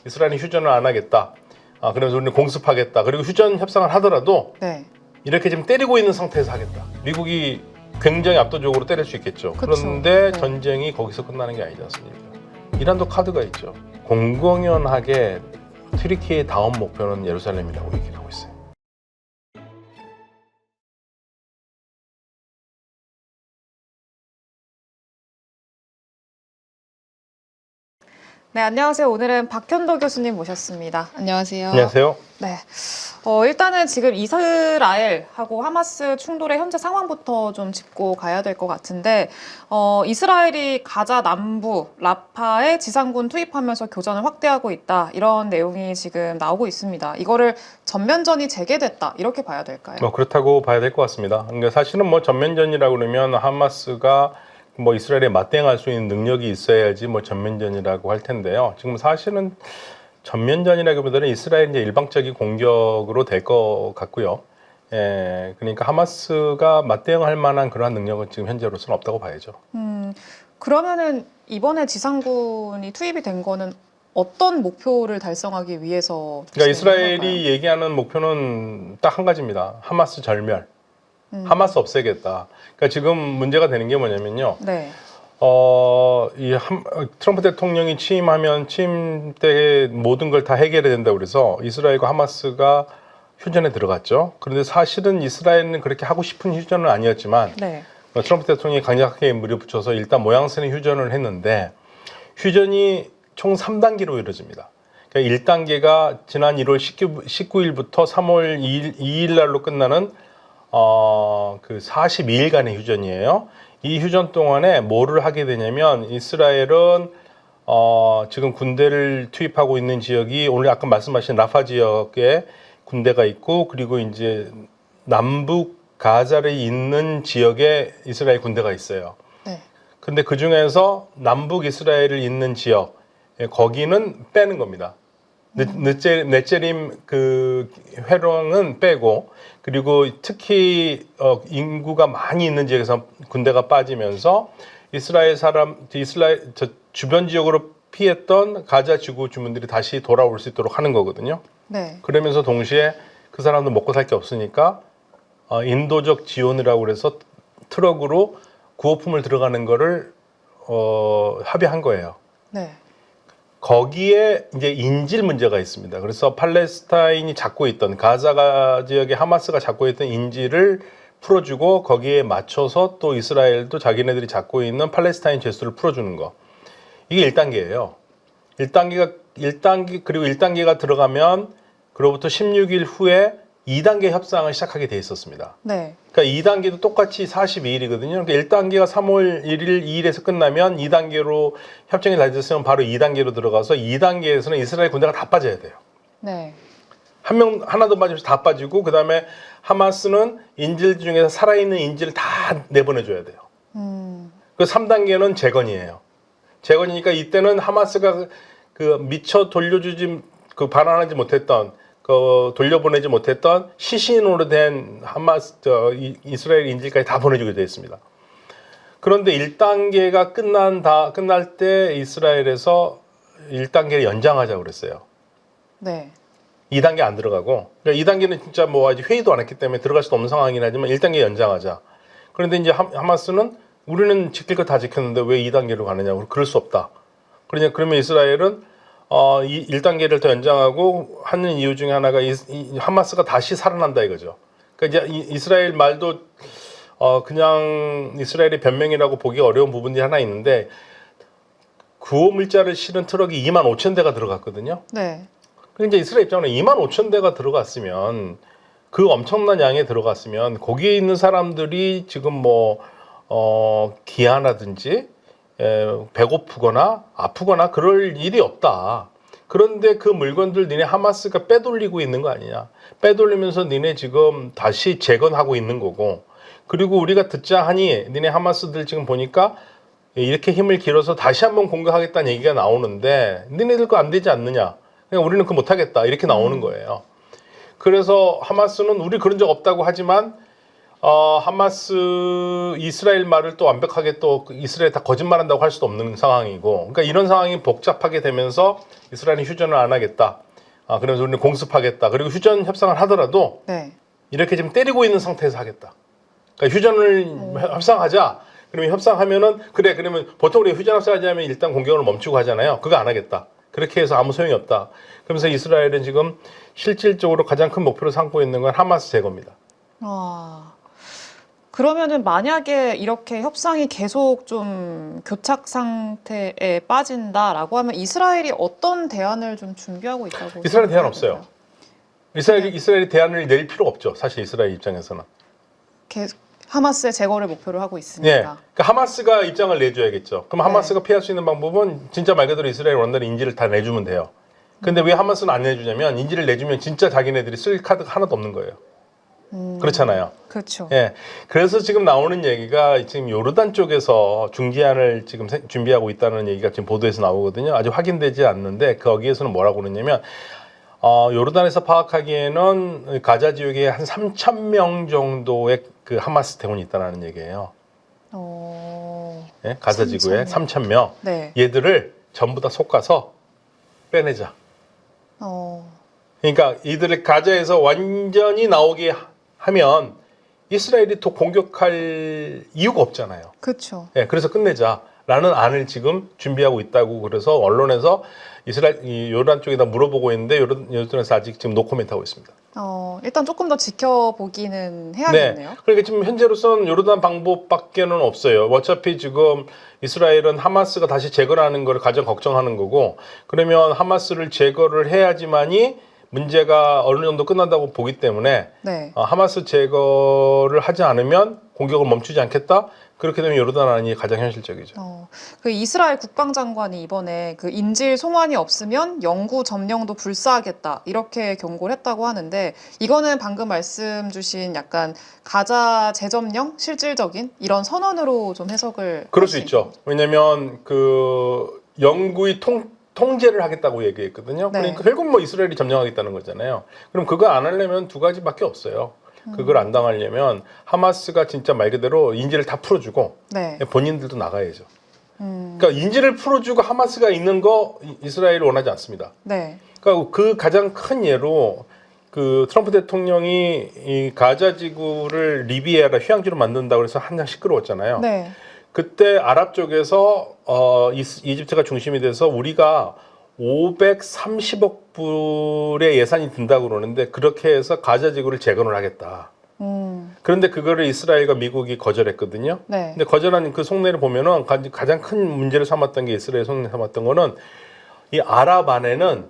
이스라엘은 휴전을 안 하겠다. 그러면서 우리는 공습하겠다. 그리고 휴전 협상을 하더라도 네. 이렇게 지금 때리고 있는 상태에서 하겠다. 미국이 굉장히 압도적으로 때릴 수 있겠죠. 그쵸. 그런데 네. 전쟁이 거기서 끝나는 게 아니지 않습니까? 이란도 카드가 있죠. 공공연하게 튀르키예의 다음 목표는 예루살렘이라고 얘기를 하고 있어요. 네, 안녕하세요. 오늘은 박현도 교수님 모셨습니다. 안녕하세요. 안녕하세요. 네. 일단은 지금 이스라엘하고 하마스 충돌의 현재 상황부터 좀 짚고 가야 될 것 같은데, 이스라엘이 가자 남부 라파에 지상군 투입하면서 교전을 확대하고 있다. 이런 내용이 지금 나오고 있습니다. 이거를 전면전이 재개됐다. 이렇게 봐야 될까요? 그렇다고 봐야 될 것 같습니다. 그러니까 사실은 전면전이라고 그러면 하마스가 이스라엘에 맞대응할 수 있는 능력이 있어야지 전면전이라고 할 텐데요. 지금 사실은 전면전이라기보다는 이스라엘 이제 일방적인 공격으로 될 것 같고요. 그러니까 하마스가 맞대응할 만한 그러한 능력은 지금 현재로서는 없다고 봐야죠. 그러면은 이번에 지상군이 투입이 된 거는 어떤 목표를 달성하기 위해서? 그러니까 이스라엘이 얘기하는 목표는 딱 한 가지입니다. 하마스 절멸. 하마스 없애겠다. 그러니까 지금 문제가 되는 게 뭐냐면요. 네. 트럼프 대통령이 취임 때 모든 걸 다 해결해야 된다고 그래서 이스라엘과 하마스가 휴전에 들어갔죠. 그런데 사실은 이스라엘은 그렇게 하고 싶은 휴전은 아니었지만 네. 트럼프 대통령이 강력하게 물어붙여서 일단 모양새는 휴전을 했는데 휴전이 총 3단계로 이루어집니다. 그러니까 1단계가 지난 1월 19일부터 3월 2일 날로 끝나는 그 42일간의 휴전이에요. 이 휴전 동안에 뭐를 하게 되냐면 이스라엘은 지금 군대를 투입하고 있는 지역이 오늘 아까 말씀하신 라파 지역에 군대가 있고 그리고 이제 남북 가자를 잇는 지역에 이스라엘 군대가 있어요. 네. 근데 그 중에서 남북 이스라엘을 잇는 지역 거기는 빼는 겁니다. 넷제림 그 회령은 빼고 그리고 특히 인구가 많이 있는 지역에서 군대가 빠지면서 이스라엘 주변 지역으로 피했던 가자 지구 주민들이 다시 돌아올 수 있도록 하는 거거든요. 네. 그러면서 동시에 그 사람도 먹고 살 게 없으니까 인도적 지원이라고 그래서 트럭으로 구호품을 들어가는 거를 합의한 거예요. 네. 거기에 이제 인질 문제가 있습니다. 그래서 팔레스타인이 잡고 있던 가자 지역의 하마스가 잡고 있던 인질을 풀어주고 거기에 맞춰서 또 이스라엘도 자기네들이 잡고 있는 팔레스타인 죄수를 풀어주는 거. 이게 1단계예요. 1단계 그리고 1단계가 들어가면 그로부터 16일 후에 2단계 협상을 시작하게 돼 있었습니다. 네. 그러니까 2단계도 똑같이 42일이거든요. 그러니까 1단계가 3월 1일, 2일에서 끝나면 2단계로 협정이 다 됐으면 바로 2단계로 들어가서 2단계에서는 이스라엘 군대가 다 빠져야 돼요. 네. 하나도 빠짐없이 다 빠지고 그다음에 하마스는 인질 중에서 살아있는 인질을 다 내보내줘야 돼요. 그 3단계는 재건이에요. 재건이니까 이때는 하마스가 미처 돌려주지 반환하지 못했던 돌려보내지 못했던 시신으로 된 이스라엘 인질까지 다 보내주게 되어 있습니다. 그런데 1단계가 끝날 때 이스라엘에서 1단계를 연장하자고 그랬어요. 네. 2단계 안 들어가고, 그러니까 2단계는 진짜 아직 회의도 안 했기 때문에 들어갈 수도 없는 상황이긴 하지만 1단계 연장하자. 그런데 이제 하마스는 우리는 지킬 거 다 지켰는데 왜 2단계로 가느냐고, 그럴 수 없다. 그러면 이스라엘은 1단계를 더 연장하고 하는 이유 중에 하나가 하마스가 다시 살아난다 이거죠. 그러니까 이제 이스라엘 말도 그냥 이스라엘의 변명이라고 보기 어려운 부분이 하나 있는데 구호 물자를 실은 트럭이 25,000대가 들어갔거든요. 네. 그러니까 이제 이스라엘 입장으로 25,000대가 들어갔으면 그 엄청난 양에 들어갔으면 거기에 있는 사람들이 지금 기아라든지 배고프거나 아프거나 그럴 일이 없다. 그런데 그 물건들 니네 하마스가 빼돌리고 있는 거 아니냐. 빼돌리면서 니네 지금 다시 재건하고 있는 거고 그리고 우리가 듣자 하니 니네 하마스들 지금 보니까 이렇게 힘을 길어서 다시 한번 공격하겠다는 얘기가 나오는데 니네들 거 안 되지 않느냐. 그러니까 우리는 그거 못하겠다. 이렇게 나오는 거예요. 그래서 하마스는 우리 그런 적 없다고 하지만 하마스 이스라엘 말을 또 완벽하게 또 이스라엘 다 거짓말한다고 할 수도 없는 상황이고, 그러니까 이런 상황이 복잡하게 되면서 이스라엘이 휴전을 안 하겠다. 그러면서 우리는 공습하겠다. 그리고 휴전 협상을 하더라도 네. 이렇게 지금 때리고 있는 상태에서 하겠다. 그러니까 휴전을 협상하자. 그러면 협상하면은 그래 그러면 보통 우리 휴전 협상하자면 일단 공격을 멈추고 하잖아요. 그거 안 하겠다. 그렇게 해서 아무 소용이 없다. 그러면서 이스라엘은 지금 실질적으로 가장 큰 목표로 삼고 있는 건 하마스 제거입니다. 그러면은 만약에 이렇게 협상이 계속 좀 교착 상태에 빠진다라고 하면 이스라엘이 어떤 대안을 좀 준비하고 있다고? 이스라엘 대안 없어요. 생각하세요? 이스라엘이 대안을 낼 필요 없죠. 사실 이스라엘 입장에서는. 계속 하마스의 제거를 목표로 하고 네. 있으니까. 그러니까 하마스가 입장을 내줘야겠죠. 그럼 하마스가 피할 수 있는 방법은 진짜 말 그대로 이스라엘 원단의 인지를 다 내주면 돼요. 근데 왜 하마스는 안 내주냐면 인지를 내주면 진짜 자기네들이 쓸 카드가 하나도 없는 거예요. 그렇잖아요. 그렇죠. 예. 그래서 지금 나오는 얘기가 지금 요르단 쪽에서 중지안을 지금 준비하고 있다는 얘기가 지금 보도에서 나오거든요. 아직 확인되지 않는데 거기에서는 뭐라고 그러냐면 요르단에서 파악하기에는 가자 지역에 한 3,000명 정도의 그 하마스 대원이 있다는 얘기예요. 예? 가자 지구에 3,000명. 네. 얘들을 전부 다 솎아서 빼내자. 그러니까 이들을 가자에서 완전히 나오게 하면 이스라엘이 또 공격할 이유가 없잖아요. 그렇죠. 예, 그래서 끝내자라는 안을 지금 준비하고 있다고 그래서 언론에서 이 요르단 쪽에다 물어보고 있는데 요르단에서 아직 지금 노코멘트 하고 있습니다. 일단 조금 더 지켜보기는 해야겠네요. 네. 그러니까 지금 현재로서는 요르단 방법밖에는 없어요. 어차피 지금 이스라엘은 하마스가 다시 제거를 하는 걸 가장 걱정하는 거고, 그러면 하마스를 제거를 해야지만이 문제가 어느 정도 끝난다고 보기 때문에 네. 하마스 제거를 하지 않으면 공격을 멈추지 않겠다. 그렇게 되면 요르단 안이 가장 현실적이죠. 그 이스라엘 국방장관이 이번에 그 인질 송환이 없으면 영구 점령도 불사하겠다 이렇게 경고를 했다고 하는데, 이거는 방금 말씀 주신 약간 가자 재점령 실질적인 이런 선언으로 좀 해석을 그럴 수 있죠. 왜냐하면 그 영구히 통제를 하겠다고 얘기했거든요. 네. 그러니까 결국 뭐 이스라엘이 점령하겠다는 거잖아요. 그럼 그거 안 하려면 두 가지밖에 없어요. 그걸 안 당하려면 하마스가 진짜 말 그대로 인질을 다 풀어주고 네. 본인들도 나가야죠. 그러니까 인질을 풀어주고 하마스가 있는 거 이스라엘이 원하지 않습니다. 네. 그러니까 그 가장 큰 예로 그 트럼프 대통령이 이 가자 지구를 리비아라 휴양지로 만든다고 해서 한창 시끄러웠잖아요. 네. 그때 아랍 쪽에서 이집트가 중심이 돼서 우리가 530억 불의 예산이 든다고 그러는데 그렇게 해서 가자 지구를 재건을 하겠다. 그런데 그거를 이스라엘과 미국이 거절했거든요. 네. 근데 거절한 그 속내를 보면은 가장 큰 문제를 삼았던 게 이스라엘 속내 삼았던 거는 이 아랍 안에는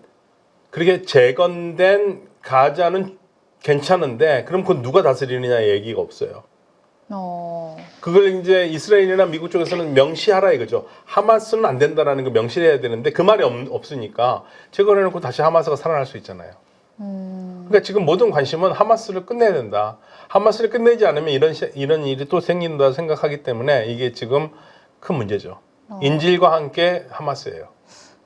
그렇게 재건된 가자는 괜찮은데 그럼 그건 누가 다스리느냐 얘기가 없어요. 그걸 이제 이스라엘이나 미국 쪽에서는 명시하라 이거죠. 하마스는 안 된다라는 거 명시해야 되는데 그 말이 없으니까 제거해놓고 다시 하마스가 살아날 수 있잖아요. 그러니까 지금 모든 관심은 하마스를 끝내야 된다. 하마스를 끝내지 않으면 이런 일이 또 생긴다 생각하기 때문에 이게 지금 큰 문제죠. 인질과 함께 하마스예요.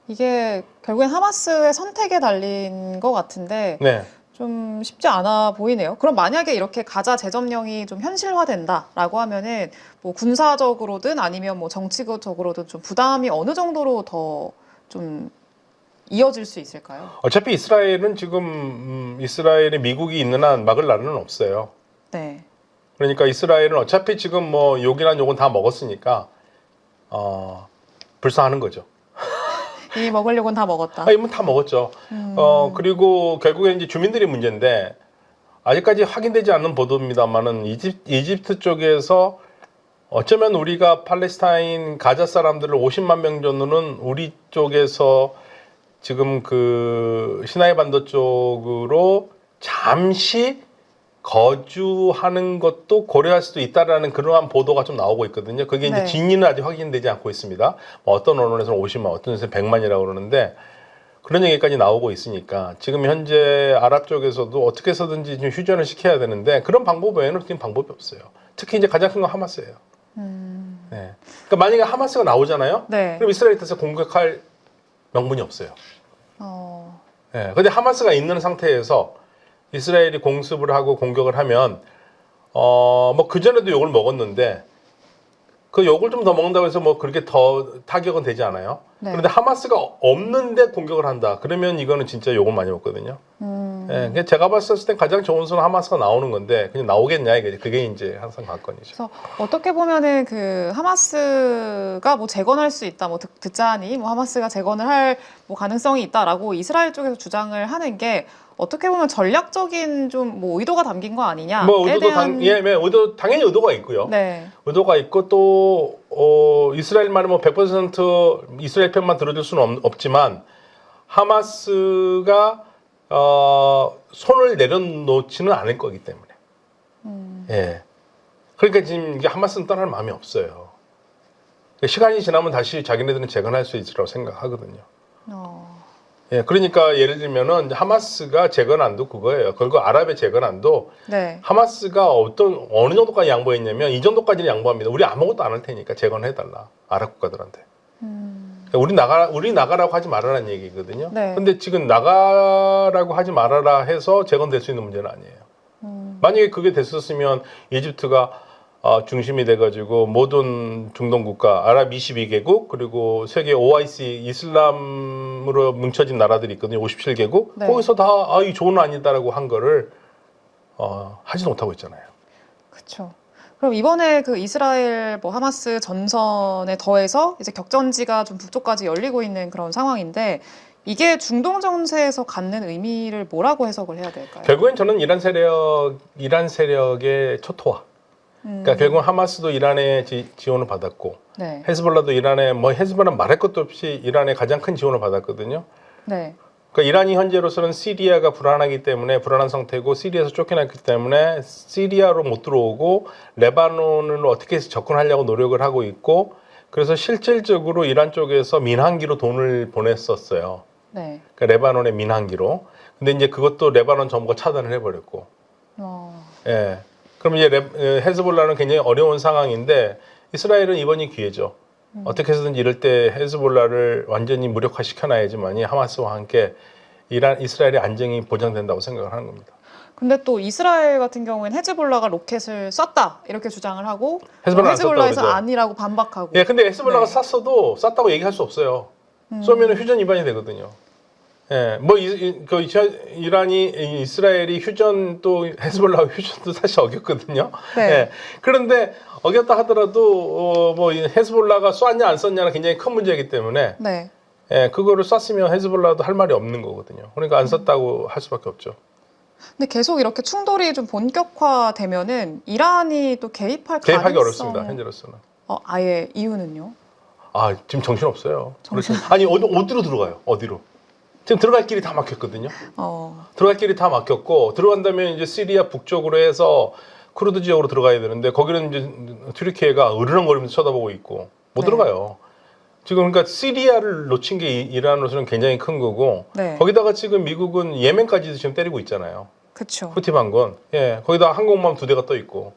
이게 결국엔 하마스의 선택에 달린 것 같은데 네. 좀 쉽지 않아 보이네요. 그럼 만약에 이렇게 가자 재점령이 좀 현실화된다라고 하면은 뭐 군사적으로든 아니면 뭐 정치적으로든 좀 부담이 어느 정도로 더 좀 이어질 수 있을까요? 어차피 이스라엘은 지금 이스라엘에 미국이 있는 한 막을 나라는 없어요. 네. 그러니까 이스라엘은 어차피 지금 뭐 욕이란 욕은 다 먹었으니까 불쌍하는 거죠. 이 먹으려고는 다 먹었다. 이건 다 먹었죠. 그리고 결국에 이제 주민들이 문제인데 아직까지 확인되지 않는 보도입니다만은 이집트 쪽에서 어쩌면 우리가 팔레스타인 가자 사람들을 50만 명 정도는 우리 쪽에서 지금 그 시나이 반도 쪽으로 잠시 거주하는 것도 고려할 수도 있다라는 그러한 보도가 좀 나오고 있거든요. 그게 이제 네. 진위는 아직 확인되지 않고 있습니다. 뭐 어떤 언론에서는 50만, 어떤 데서는 100만이라고 그러는데 그런 얘기까지 나오고 있으니까 지금 현재 아랍 쪽에서도 어떻게 해서든지 좀 휴전을 시켜야 되는데 그런 방법 외에는 지금 방법이 없어요. 특히 이제 가장 큰 건 하마스예요. 네. 그러니까 만약에 하마스가 나오잖아요. 네. 그럼 이스라엘에 대해서 공격할 명분이 없어요. 네. 근데 하마스가 있는 상태에서 이스라엘이 공습을 하고 공격을 하면 뭐 그전에도 욕을 먹었는데 그 욕을 좀 더 먹는다고 해서 뭐 그렇게 더 타격은 되지 않아요. 네. 그런데 하마스가 없는데 공격을 한다. 그러면 이거는 진짜 욕을 많이 먹거든요. 예, 제가 봤을 땐 가장 좋은 수는 하마스가 나오는 건데 그냥 나오겠냐 이게 그게 이제 항상 관건이죠. 그래서 어떻게 보면은 그 하마스가 뭐 재건할 수 있다, 뭐 듣자니 뭐 하마스가 재건을 할 뭐 가능성이 있다라고 이스라엘 쪽에서 주장을 하는 게 어떻게 보면 전략적인 좀 뭐 의도가 담긴 거 아니냐에 뭐 의도도 대한 의도 당연히 의도가 있고요. 네. 의도가 있고 또 이스라엘 말은 뭐 100% 이스라엘 편만 들어줄 수는 없지만 하마스가 손을 내려놓지는 않을 거기 때문에. 예. 그러니까 지금 이게 하마스는 떠날 마음이 없어요. 시간이 지나면 다시 자기네들은 재건할 수 있으라고 생각하거든요. 예, 그러니까 예를 들면은 하마스가 재건안도 그거예요. 그리고 아랍의 재건안도 네. 하마스가 어느 정도까지 양보했냐면 이 정도까지는 양보합니다. 우리 아무것도 안 할 테니까 재건해달라 아랍 국가들한테. 우리 나가라고 하지 말아라는 얘기거든요. 네. 근데 지금 나가라고 하지 말아라 해서 재건될 수 있는 문제는 아니에요. 만약에 그게 됐었으면 이집트가 중심이 돼가지고 모든 중동 국가, 아랍 22개국 그리고 세계 OIC 이슬람으로 뭉쳐진 나라들이 있거든요. 57개국. 네. 거기서 다 이 좋은 아니다라고 한 거를 하지도 못하고 있잖아요. 그렇죠. 그럼 이번에 그 이스라엘 뭐 하마스 전선에 더해서 이제 격전지가 좀 북쪽까지 열리고 있는 그런 상황인데 이게 중동 정세에서 갖는 의미를 뭐라고 해석을 해야 될까요? 결국엔 저는 이란 세력의 초토화. 그러니까 결국 하마스도 이란의 지원을 받았고 네. 헤즈볼라도 이란의 헤즈볼라 말할 것도 없이 이란의 가장 큰 지원을 받았거든요. 네. 그러니까 이란이 현재로서는 시리아가 불안하기 때문에 불안한 상태고 시리아에서 쫓겨났기 때문에 시리아로 못 들어오고 레바논으로 어떻게 해서 접근하려고 노력을 하고 있고 그래서 실질적으로 이란 쪽에서 민항기로 돈을 보냈었어요. 네. 그러니까 레바논의 민항기로. 근데 이제 그것도 레바논 정부가 차단을 해버렸고. 예. 그럼 이제 헤즈볼라는 굉장히 어려운 상황인데 이스라엘은 이번이 기회죠. 어떻게 해서든지 이럴 때 헤즈볼라를 완전히 무력화시켜놔야지만이 하마스와 함께 이스라엘의 안정이 보장된다고 생각을 하는 겁니다. 근데 또 이스라엘 같은 경우에는 헤즈볼라가 로켓을 쐈다 이렇게 주장을 하고 헤즈볼라는 안 헤즈볼라에서 쐈다고 그러죠. 아니라고 반박하고. 예, 근데 헤즈볼라가 네. 쐈다고 얘기할 수 없어요. 쏘면 휴전 위반이 되거든요. 예, 뭐 이란이 이스라엘이 휴전 또 헤즈볼라 휴전도 사실 어겼거든요. 네. 예, 그런데 어겼다 하더라도 뭐 헤즈볼라가 쐈냐 안 쐈냐는 굉장히 큰 문제이기 때문에 네. 예, 그거를 쐈으면 헤즈볼라도 할 말이 없는 거거든요. 그러니까 안 쐈다고 할 수밖에 없죠. 근데 계속 이렇게 충돌이 좀 본격화되면은 이란이 또 개입할 개입하기 가능성 어렵습니다. 현재로서는. 아예 이유는요? 지금 정신 없어요. 아니 어디로 들어가요? 어디로? 지금 들어갈 길이 다 막혔거든요. 들어갈 길이 다 막혔고 들어간다면 이제 시리아 북쪽으로 해서 쿠르드 지역으로 들어가야 되는데 거기는 이제 튀르키예가 으르렁거리면서 쳐다보고 있고 못 네. 들어가요. 지금 그러니까 시리아를 놓친 게 이란으로서는 굉장히 큰 거고 네. 거기다가 지금 미국은 예멘까지도 지금 때리고 있잖아요. 그렇죠. 후티 반군. 예, 거기다 항공모함 2대가 떠 있고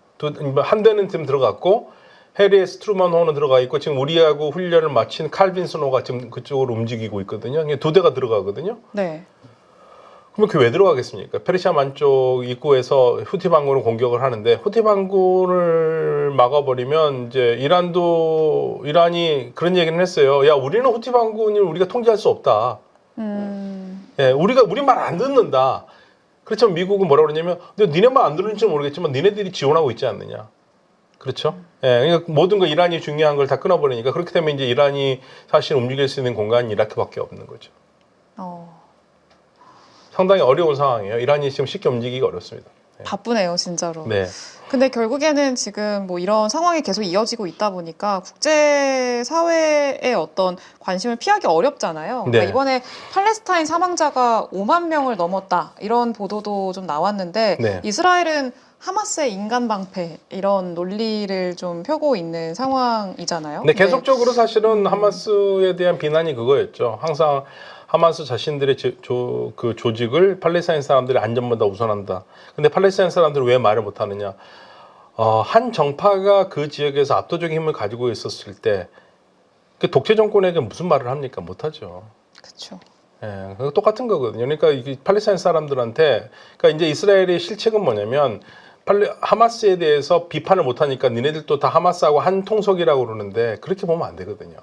한 대는 지금 들어갔고 해리 스트루먼 호는 들어가 있고 지금 우리하고 훈련을 마친 칼빈 스노가 지금 그쪽으로 움직이고 있거든요. 2대가 들어가거든요. 네. 그럼 그게 왜 들어가겠습니까? 페르시아 만쪽 입구에서 후티 반군을 공격을 하는데 후티 반군을 막아버리면 이제 이란이 그런 얘기는 했어요. 야, 우리는 후티 반군을 우리가 통제할 수 없다. 예, 우리 말 안 듣는다. 그렇지만 미국은 뭐라 그러냐면 니네 말 안 듣는지는 모르겠지만 니네들이 지원하고 있지 않느냐. 그렇죠? 예, 그러니까 모든 거 이란이 중요한 걸 다 끊어버리니까 그렇게 되면 이제 이란이 사실 움직일 수 있는 공간이 이라크밖에 없는 거죠. 상당히 어려운 상황이에요. 이란이 지금 쉽게 움직이기가 어렵습니다. 네. 바쁘네요, 진짜로. 네. 근데 결국에는 지금 뭐 이런 상황이 계속 이어지고 있다 보니까 국제사회의 어떤 관심을 피하기 어렵잖아요. 그러니까 네. 이번에 팔레스타인 사망자가 5만 명을 넘었다 이런 보도도 좀 나왔는데 네. 이스라엘은 하마스의 인간 방패 이런 논리를 좀 펴고 있는 상황이잖아요. 네, 계속적으로 사실은 하마스에 대한 비난이 그거였죠. 항상 하마스 자신들의 그 조직을 팔레스타인 사람들의 안전보다 우선한다. 근데 팔레스타인 사람들은 왜 말을 못하느냐? 한 정파가 그 지역에서 압도적인 힘을 가지고 있었을 때 그 독재 정권에게 무슨 말을 합니까? 못하죠. 그렇죠. 예, 똑같은 거거든요. 그러니까 이게 팔레스타인 사람들한테, 그러니까 이제 이스라엘의 실책은 뭐냐면 하마스에 대해서 비판을 못하니까 니네들도 다 하마스하고 한 통속이라고 그러는데 그렇게 보면 안 되거든요.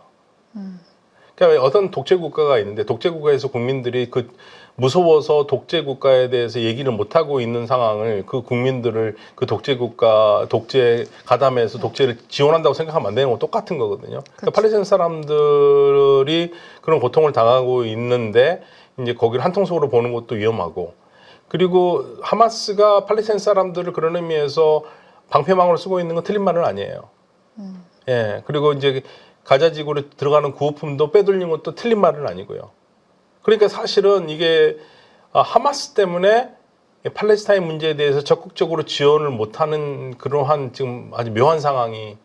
그러니까 어떤 독재 국가가 있는데 독재 국가에서 국민들이 그 무서워서 독재 국가에 대해서 얘기를 못 하고 있는 상황을 그 국민들을 그 독재 국가 독재 가담해서 독재를 지원한다고 생각하면 안 되는 건 똑같은 거거든요. 그러니까 팔레스타인 사람들이 그런 고통을 당하고 있는데 이제 거기를 한 통속으로 보는 것도 위험하고, 그리고 하마스가 팔레스타인 사람들을 그런 의미에서 방패망으로 쓰고 있는 건 틀린 말은 아니에요. 예, 그리고 이제 가자 지구로 들어가는 구호품도 빼돌린 것도 틀린 말은 아니고요. 그러니까 사실은 이게 하마스 때문에 팔레스타인 문제에 대해서 적극적으로 지원을 못하는 그러한 지금 아주 묘한 상황이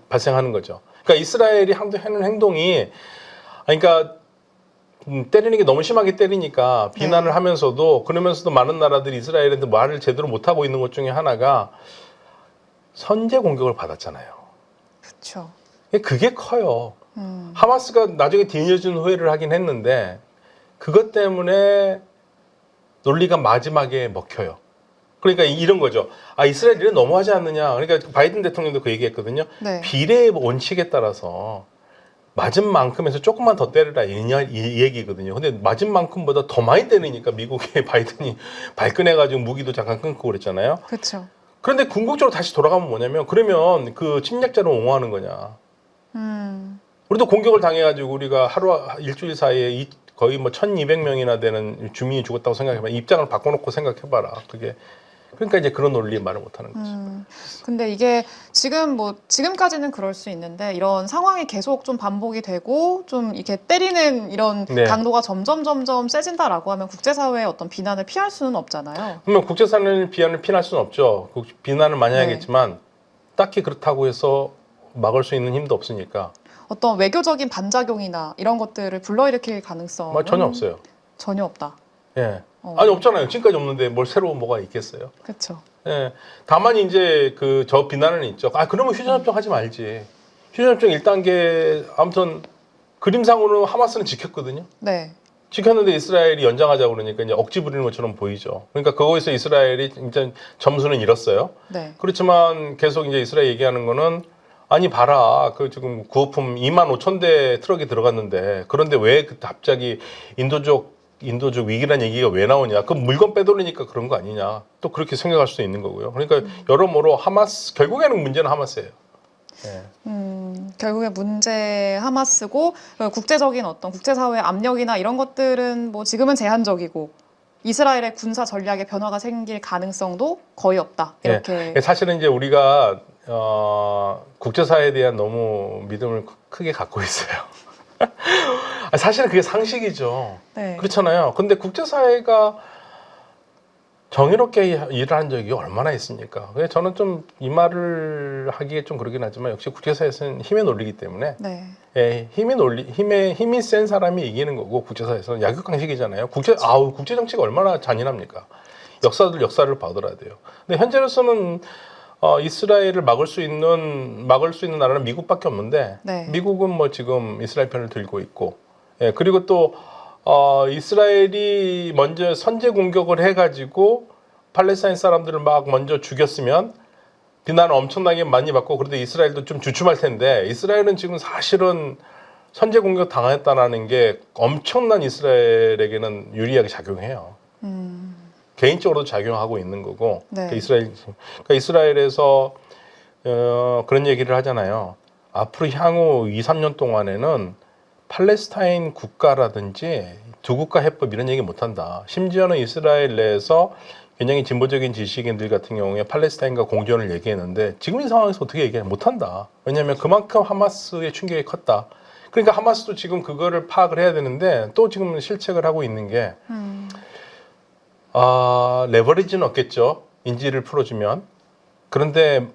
발생하는 거죠. 그러니까 이스라엘이 하는 행동이, 그러니까 때리는 게 너무 심하게 때리니까 비난을 하면서도, 그러면서도 많은 나라들이 이스라엘한테 말을 제대로 못하고 있는 것 중에 하나가 선제 공격을 받았잖아요. 그렇죠. 그게 커요. 하마스가 나중에 뒤늦은 후회를 하긴 했는데 그것 때문에 논리가 마지막에 먹혀요. 그러니까 이런 거죠. 이스라엘 이래 너무하지 않느냐. 그러니까 바이든 대통령도 그 얘기했거든요. 네. 비례의 원칙에 따라서 맞은 만큼에서 조금만 더 때리라 이 얘기거든요. 근데 맞은 만큼보다 더 많이 때리니까 미국의 바이든이 발끈해가지고 무기도 잠깐 끊고 그랬잖아요. 그렇죠. 그런데 궁극적으로 다시 돌아가면 뭐냐면, 그러면 그 침략자를 옹호하는 거냐. 우리도 공격을 당해가지고 우리가 일주일 사이에 거의 뭐 1,200명이나 되는 주민이 죽었다고 생각해봐. 입장을 바꿔놓고 생각해봐라. 그러니까 이제 그런 논리에 말을 못하는 거죠. 근데 이게 지금까지는 그럴 수 있는데 이런 상황이 계속 좀 반복이 되고 좀 이렇게 때리는 이런 네. 강도가 점점 세진다라고 하면 국제사회의 어떤 비난을 피할 수는 없잖아요. 그러면 국제사회를 비난을 피할 수는 없죠. 비난을 많이 네. 하겠지만 딱히 그렇다고 해서 막을 수 있는 힘도 없으니까. 어떤 외교적인 반작용이나 이런 것들을 불러일으킬 가능성은 전혀 없어요. 전혀 없다. 예. 아니 없잖아요. 지금까지 없는데 뭘 새로운 뭐가 있겠어요? 그렇죠. 예. 다만 이제 저 비난은 있죠. 그러면 휴전협정 하지 말지. 휴전협정 1단계 아무튼 그림상으로는 하마스는 지켰거든요. 네. 지켰는데 이스라엘이 연장하자고 그러니까 이제 억지 부리는 것처럼 보이죠. 그러니까 그거에서 이스라엘이 이제 점수는 잃었어요. 네. 그렇지만 계속 이제 이스라엘 얘기하는 거는, 아니 봐라, 그 지금 구호품 25,000대 트럭이 들어갔는데 그런데 왜 갑자기 인도적 위기란 얘기가 왜 나오냐? 그 물건 빼돌리니까 그런 거 아니냐? 또 그렇게 생각할 수도 있는 거고요. 그러니까 여러모로 결국에는 문제는 하마스예요. 네. 결국에 문제 하마스고, 국제적인 어떤 국제사회의 압력이나 이런 것들은 뭐 지금은 제한적이고 이스라엘의 군사 전략에 변화가 생길 가능성도 거의 없다. 이렇게. 네. 사실은 이제 우리가 국제사회에 대한 너무 믿음을 크게 갖고 있어요. 사실은 그게 상식이죠. 네. 그렇잖아요. 근데 국제사회가 정의롭게 일을 한 적이 얼마나 있습니까? 그래서 저는 좀 이 말을 하기에 좀 그러긴 하지만 역시 국제사회에서는 힘의 논리이기 때문에 네. 힘이 센 사람이 이기는 거고, 국제사회에서는 약육강식이잖아요. 국제 정치가 얼마나 잔인합니까? 역사를 봐둬야 돼요. 근데 현재로서는 이스라엘을 막을 수 있는 나라는 미국밖에 없는데, 네. 미국은 뭐 지금 이스라엘 편을 들고 있고, 그리고 또 이스라엘이 먼저 선제 공격을 해가지고 팔레스타인 사람들을 막 먼저 죽였으면 비난을 엄청나게 많이 받고, 그런데 이스라엘도 좀 주춤할 텐데, 이스라엘은 지금 사실은 선제 공격 당했다는 게 엄청난 이스라엘에게는 유리하게 작용해요. 개인적으로도 작용하고 있는 거고. 네. 그러니까 이스라엘에서 그런 얘기를 하잖아요. 앞으로 향후 2, 3년 동안에는 팔레스타인 국가라든지 두 국가 해법 이런 얘기 못한다. 심지어는 이스라엘 내에서 굉장히 진보적인 지식인들 같은 경우에 팔레스타인과 공존을 얘기했는데, 지금 이 상황에서 어떻게 얘기 못한다. 왜냐하면 그만큼 하마스의 충격이 컸다. 그러니까 하마스도 지금 그거를 파악을 해야 되는데, 또 지금 실책을 하고 있는 게 레버리지는 없겠죠. 인질을 풀어주면. 그런데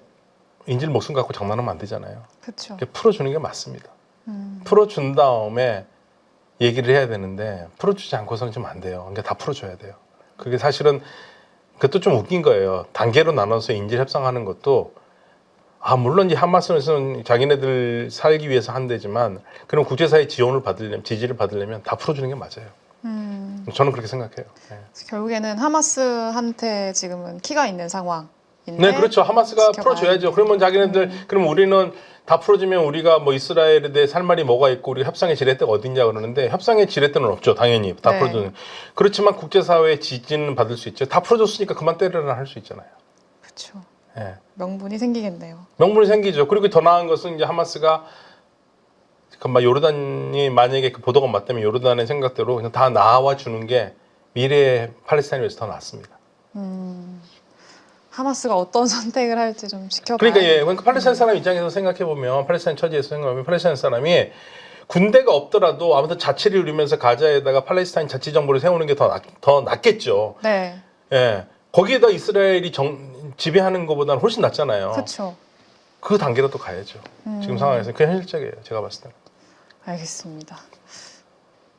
인질 목숨 갖고 장난하면 안 되잖아요. 그렇죠. 풀어주는 게 맞습니다. 풀어준 다음에 얘기를 해야 되는데, 풀어주지 않고서는 좀 안 돼요. 그러니까 다 풀어줘야 돼요. 그게 사실은 그것도 좀 웃긴 거예요. 단계로 나눠서 인질 협상하는 것도, 물론 이 하마스는 자기네들 살기 위해서 한대지만, 그런 국제사회 지지를 받으려면 다 풀어주는 게 맞아요. 저는 그렇게 생각해요. 네. 결국에는 하마스한테 지금은 키가 있는 상황인데. 네, 그렇죠. 하마스가 지켜봐야 풀어줘야죠. 되는데. 그러면 자기네들, 그럼 우리는 다 풀어주면 우리가 뭐 이스라엘에 대해 할 말이 뭐가 있고 우리가 협상의 지렛대가 어딨냐 그러는데 협상의 지렛대는 없죠. 당연히 다 네. 풀어주는. 그렇지만 국제사회의 지지는 받을 수 있죠. 다 풀어줬으니까 그만 때려라 할 수 있잖아요. 그렇죠. 예. 명분이 생기겠네요. 명분이 생기죠. 그리고 더 나은 것은 이제 하마스가 잠깐만 요르단이 만약에 그 보도가 맞다면 요르단의 생각대로 그냥 다 나와 주는 게 미래의 팔레스타인을 위해서 더 낫습니다. 하마스가 어떤 선택을 할지 좀 지켜봐야 그러니까 예, 돼요. 그러니까 팔레스타인 사람 입장에서 생각해 보면 팔레스타인 처지에서 생각하면 팔레스타인 사람이 군대가 없더라도 아무튼 자치를 이루면서 가자에다가 팔레스타인 자치 정부를 세우는 게 더 낫겠죠. 네, 예, 거기에다 이스라엘이 지배하는 것보다는 훨씬 낫잖아요. 그렇죠. 그 단계로 또 가야죠. 지금 상황에서 그게 현실적이에요. 제가 봤을 때는. 알겠습니다.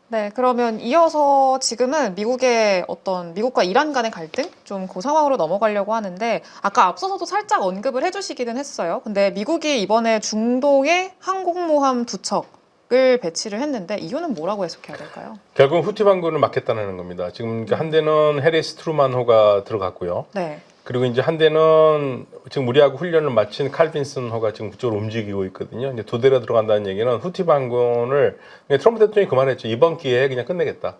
네, 그러면 이어서 지금은 미국과 이란 간의 갈등? 좀 그 상황으로 넘어가려고 하는데, 아까 앞서서도 살짝 언급을 해주시기는 했어요. 근데 미국이 이번에 중동에 항공모함 2척을 배치를 했는데, 이유는 뭐라고 해석해야 될까요? 결국 후티 반군을 막겠다는 겁니다. 지금 한 대는 해리스 트루만호가 들어갔고요. 네, 그리고 이제 한 대는 지금 우리하고 훈련을 마친 칼빈슨호가 지금 그쪽으로 움직이고 있거든요. 이제 두 대가 들어간다는 얘기는 후티 반군을 트럼프 대통령이 그 말했죠. 이번 기회에 그냥 끝내겠다.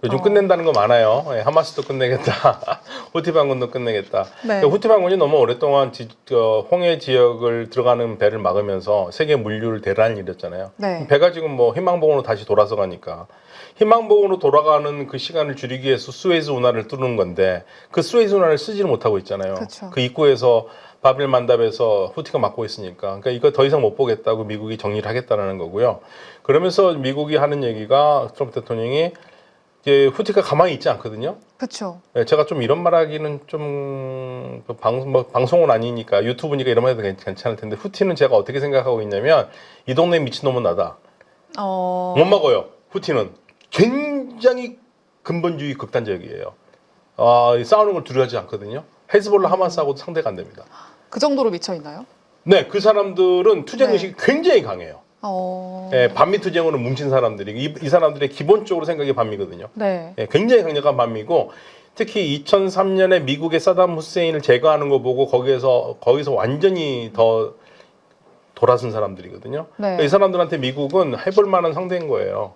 요즘 끝낸다는 거 많아요. 예, 하마스도 끝내겠다. 후티 반군도 끝내겠다. 네. 후티 반군이 너무 오랫동안 홍해 지역을 들어가는 배를 막으면서 세계 물류를 대란을 일었잖아요. 네. 배가 지금 뭐 희망봉으로 다시 돌아서 가니까 희망봉으로 돌아가는 그 시간을 줄이기 위해서 수에즈 운하를 뚫는 건데 그 수에즈 운하를 쓰지를 못하고 있잖아요. 그쵸. 그 입구에서 바벨 만답에서 후티가 막고 있으니까 그러니까 이거 더 이상 못 보겠다고 미국이 정리를 하겠다는 거고요. 그러면서 미국이 하는 얘기가 트럼프 대통령이 이제 후티가 가만히 있지 않거든요. 그렇죠. 네, 제가 좀 이런 말하기는 좀 방송은 아니니까 유튜브니까 이런 말 해도 괜찮을 텐데 후티는 제가 어떻게 생각하고 있냐면 이 동네 미친놈은 나다. 못 먹어요. 후티는 굉장히 근본주의 극단적이에요. 싸우는 걸 두려워하지 않거든요. 헤즈볼라 하마스하고도 상대가 안 됩니다. 그 정도로 미쳐 있나요? 네, 그 사람들은 투쟁 의식이 굉장히 강해요. 예, 반미 투쟁으로 뭉친 사람들이 이 사람들의 기본적으로 생각이 반미거든요. 네. 예, 굉장히 강력한 반미고 특히 2003년에 미국의 사담 후세인을 제거하는 거 보고 거기서 완전히 더 돌아선 사람들이거든요. 네. 그러니까 이 사람들한테 미국은 해볼 만한 상대인 거예요.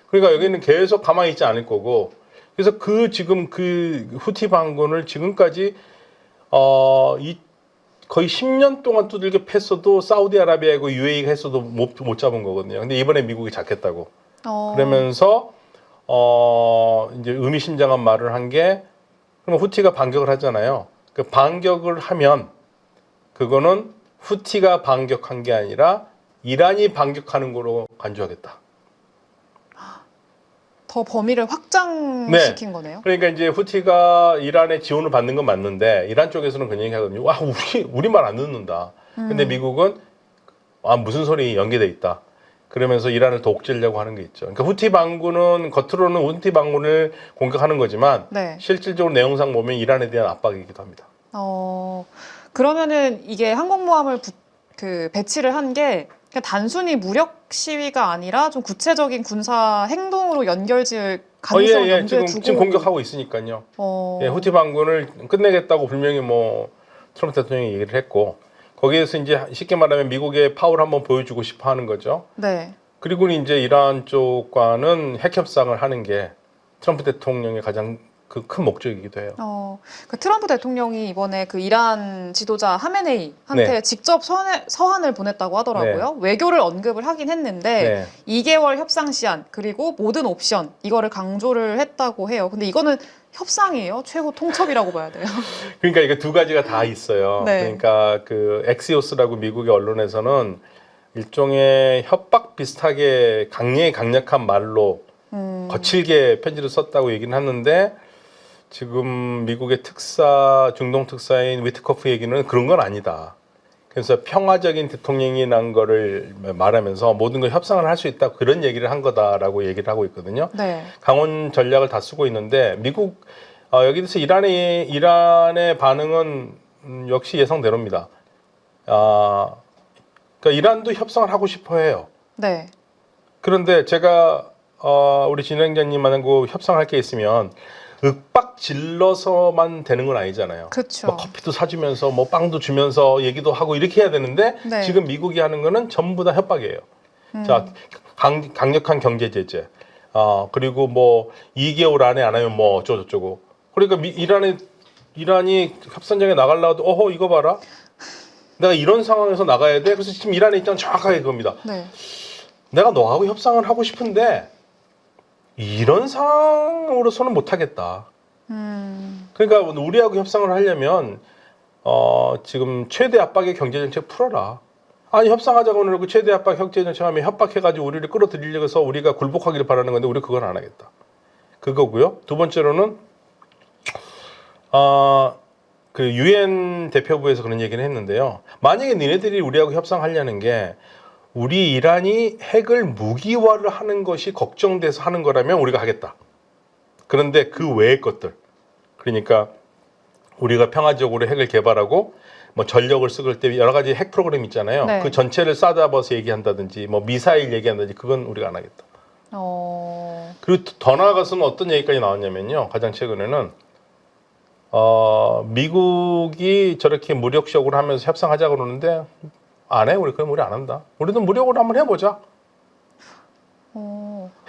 그러니까 여기는 계속 가만히 있지 않을 거고 그래서 지금 그 후티 반군을 지금까지 거의 10년 동안 두들겨 팼어도 사우디아라비아하고 UAE가 했어도 못 잡은 거거든요. 근데 이번에 미국이 잡겠다고. 그러면서 이제 의미심장한 말을 한 게 그러면 후티가 반격을 하잖아요. 그 반격을 하면 그거는 후티가 반격한 게 아니라 이란이 반격하는 거로 간주하겠다. 더 범위를 확장시킨 거네요. 그러니까 이제 후티가 이란의 지원을 받는 건 맞는데 이란 쪽에서는 그런 얘기 하거든요. 와, 우리 말 안 듣는다. 근데 미국은 무슨 소리 연계돼 있다. 그러면서 이란을 더 옥죄려고 하는 게 있죠. 그러니까 후티 반군은 겉으로는 후티 반군을 공격하는 거지만 네. 실질적으로 내용상 보면 이란에 대한 압박이기도 합니다. 그러면은 이게 항공모함을 배치를 한 게 그냥 단순히 무력 시위가 아니라 좀 구체적인 군사 행동으로 연결지을 가능성을 염두에 두고 지금 공격하고 있으니까요. 예, 후티 반군을 끝내겠다고 분명히 트럼프 대통령이 얘기를 했고 거기에서 이제 쉽게 말하면 미국의 파워를 한번 보여주고 싶어 하는 거죠. 네. 그리고 이제 이란 쪽과는 핵 협상을 하는 게 트럼프 대통령의 가장 큰 목적이기도 해요. 트럼프 대통령이 이번에 그 이란 지도자 하메네이한테 네. 직접 서한을 보냈다고 하더라고요. 외교를 언급을 하긴 했는데 2개월 협상 시한 그리고 모든 옵션 이거를 강조를 했다고 해요. 근데 이거는 협상이에요? 최고 통첩이라고 봐야 돼요. 그러니까 이게 두 가지가 다 있어요. 네. 그러니까 그 엑시오스라고 미국의 언론에서는 일종의 협박 비슷하게 강력한 말로 거칠게 편지를 썼다고 얘기는 하는데 지금 미국의 중동 특사인 위트커프 얘기는 그런 건 아니다. 그래서 평화적인 대통령이 난 거를 말하면서 모든 걸 협상을 할 수 있다 그런 얘기를 한 거다라고 얘기를 하고 있거든요. 네. 강원 전략을 다 쓰고 있는데 미국 여기서 이란의 반응은 역시 예상대로입니다. 그러니까 이란도 협상을 하고 싶어 해요. 네. 그런데 제가 우리 진행자님하고 협상할 게 있으면 윽박 질러서만 되는 건 아니잖아요. 그렇죠. 뭐 커피도 사주면서 뭐 빵도 주면서 얘기도 하고 이렇게 해야 되는데 네. 지금 미국이 하는 거는 전부 다 협박이에요. 자, 강력한 경제 제재. 그리고 뭐 2개월 안에 안 하면 뭐 어쩌고저쩌고. 그러니까 이란이 협상장에 나가려도 어허 이거 봐라. 내가 이런 상황에서 나가야 돼. 그래서 지금 이란의 입장은 정확하게 그겁니다. 네. 내가 너하고 협상을 하고 싶은데 이런 상황으로서는 못 하겠다. 그러니까 우리하고 협상을 하려면 지금 최대 압박의 경제 정책 풀어라. 아니 협상하자고 그러고 최대 압박 경제 정책하면 협박해가지고 우리를 끌어들이려고 해서 우리가 굴복하기를 바라는 건데 우리 그건 안 하겠다. 그거고요. 두 번째로는 그 유엔 대표부에서 그런 얘기를 했는데요. 만약에 니네들이 우리하고 협상하려는 게 우리 이란이 핵을 무기화를 하는 것이 걱정돼서 하는 거라면 우리가 하겠다. 그런데 그 외의 것들, 그러니까 우리가 평화적으로 핵을 개발하고 뭐 전력을 쓸 때 여러 가지 핵 프로그램 있잖아요. 네. 그 전체를 싸잡아서 얘기한다든지 뭐 미사일 얘기한다든지 그건 우리가 안 하겠다. 그리고 더 나아가서는 어떤 얘기까지 나왔냐면요. 가장 최근에는 미국이 저렇게 무력적으로 하면서 협상하자고 그러는데 안 해. 그럼 우리 안 한다. 우리도 무력으로 한번 해보자.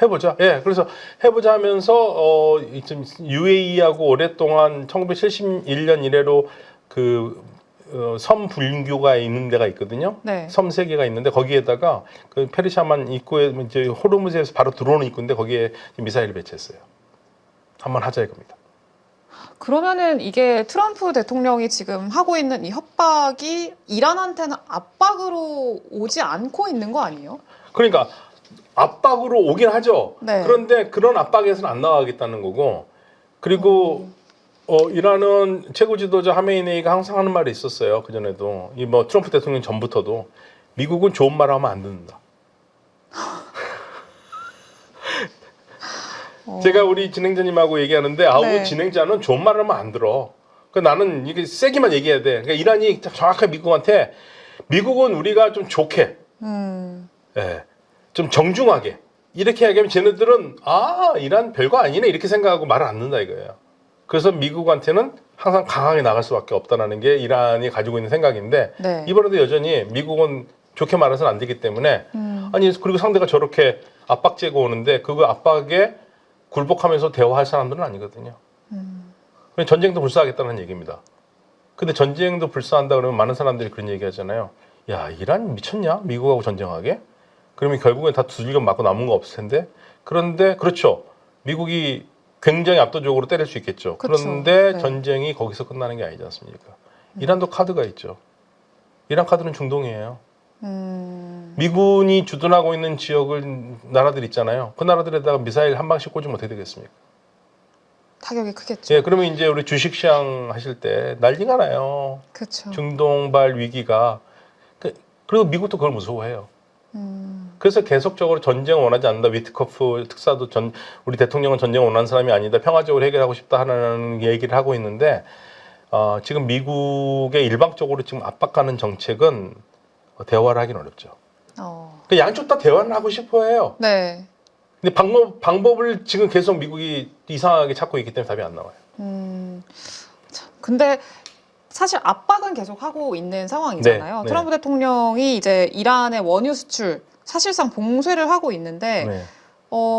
해보자. 예, 그래서 해보자 하면서 UAE하고 오랫동안 1971년 이래로 섬 분교가 있는 데가 있거든요. 네. 섬 3개가 있는데 거기에다가 그 페르시아만 입구에 이제 호르무즈에서 바로 들어오는 입구인데 거기에 미사일을 배치했어요. 한번 하자 이겁니다. 그러면은 이게 트럼프 대통령이 지금 하고 있는 이 협박이 이란한테는 압박으로 오지 않고 있는 거 아니에요? 그러니까 압박으로 오긴 하죠. 네. 그런데 그런 압박에서는 안 나가겠다는 거고. 그리고 이란은 최고 지도자 하메이네이가 항상 하는 말이 있었어요. 그전에도 이 뭐 트럼프 대통령 전부터도 미국은 좋은 말 하면 안 듣는다. 제가 우리 진행자님하고 얘기하는데 네. 진행자는 좋은 말 하면 안 들어. 그러니까 나는 이게 세게만 얘기해야 돼. 그러니까 이란이 정확하게 미국한테 미국은 우리가 좀 좋게, 예, 좀 정중하게 이렇게 얘기하면 쟤네들은 이란 별거 아니네 이렇게 생각하고 말을 안 듣는다 이거예요. 그래서 미국한테는 항상 강하게 나갈 수밖에 없다는 게 이란이 가지고 있는 생각인데 네. 이번에도 여전히 미국은 좋게 말해서는 안 되기 때문에 아니 그리고 상대가 저렇게 압박 재고 오는데 그 압박에 굴복하면서 대화할 사람들은 아니거든요. 전쟁도 불사하겠다는 얘기입니다. 근데 전쟁도 불사한다 그러면 많은 사람들이 그런 얘기 하잖아요. 야, 이란 미쳤냐? 미국하고 전쟁하게? 그러면 결국엔 다 두들겨 맞고 남은 거 없을 텐데. 그런데 그렇죠. 미국이 굉장히 압도적으로 때릴 수 있겠죠. 그쵸. 그런데 네. 전쟁이 거기서 끝나는 게 아니지 않습니까? 이란도 카드가 있죠. 이란 카드는 중동이에요. 미군이 주둔하고 있는 지역을 나라들 있잖아요. 그 나라들에다가 미사일 한 방씩 꽂으면 어떻게 되겠습니까? 타격이 크겠죠. 예, 그러면 이제 우리 주식시장 하실 때 난리가 나요. 그렇죠. 중동발 위기가. 그리고 미국도 그걸 무서워해요. 그래서 계속적으로 전쟁을 원하지 않는다. 위트커프 특사도 우리 대통령은 전쟁을 원하는 사람이 아니다. 평화적으로 해결하고 싶다 하는 얘기를 하고 있는데 지금 미국의 일방적으로 지금 압박하는 정책은 대화를 하기는 어렵죠. 그러니까 양쪽 다 대화를 하고 싶어 해요. 네. 근데 방법을 지금 계속 미국이 이상하게 찾고 있기 때문에 답이 안 나와요. 근데 사실 압박은 계속 하고 있는 상황이잖아요. 네, 네. 트럼프 대통령이 이제 이란의 원유 수출 사실상 봉쇄를 하고 있는데 네.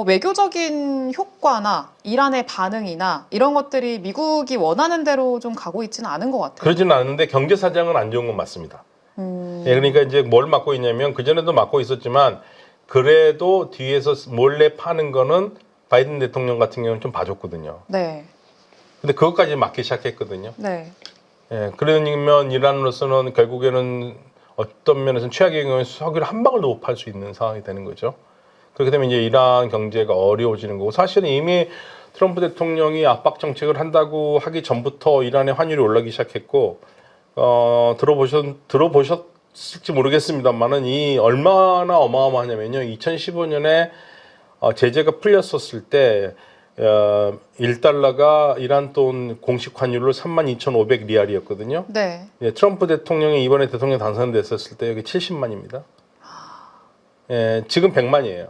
외교적인 효과나 이란의 반응이나 이런 것들이 미국이 원하는 대로 좀 가고 있지는 않은 것 같아요. 그러지는 않은데 경제 사정은 안 좋은 건 맞습니다. 예, 그러니까 이제 뭘 막고 있냐면 그전에도 막고 있었지만 그래도 뒤에서 몰래 파는 거는 바이든 대통령 같은 경우는 좀 봐줬거든요. 네. 근데 그것까지 막기 시작했거든요. 네. 예, 그러면 이란으로서는 결국에는 어떤 면에서는 최악의 경우에 석유를 한 방울 더 팔 수 있는 상황이 되는 거죠. 그렇게 되면 이제 이란 경제가 어려워지는 거고 사실은 이미 트럼프 대통령이 압박 정책을 한다고 하기 전부터 이란의 환율이 올라가기 시작했고 들어보셨을지 모르겠습니다만은 이 얼마나 어마어마하냐면요. 2015년에 제재가 풀렸었을 때 1달러가 이란 돈 공식 환율로 32,500 리알이었거든요. 네. 예, 트럼프 대통령이 이번에 대통령 당선됐었을 때 여기 70만입니다. 예, 지금 100만이에요.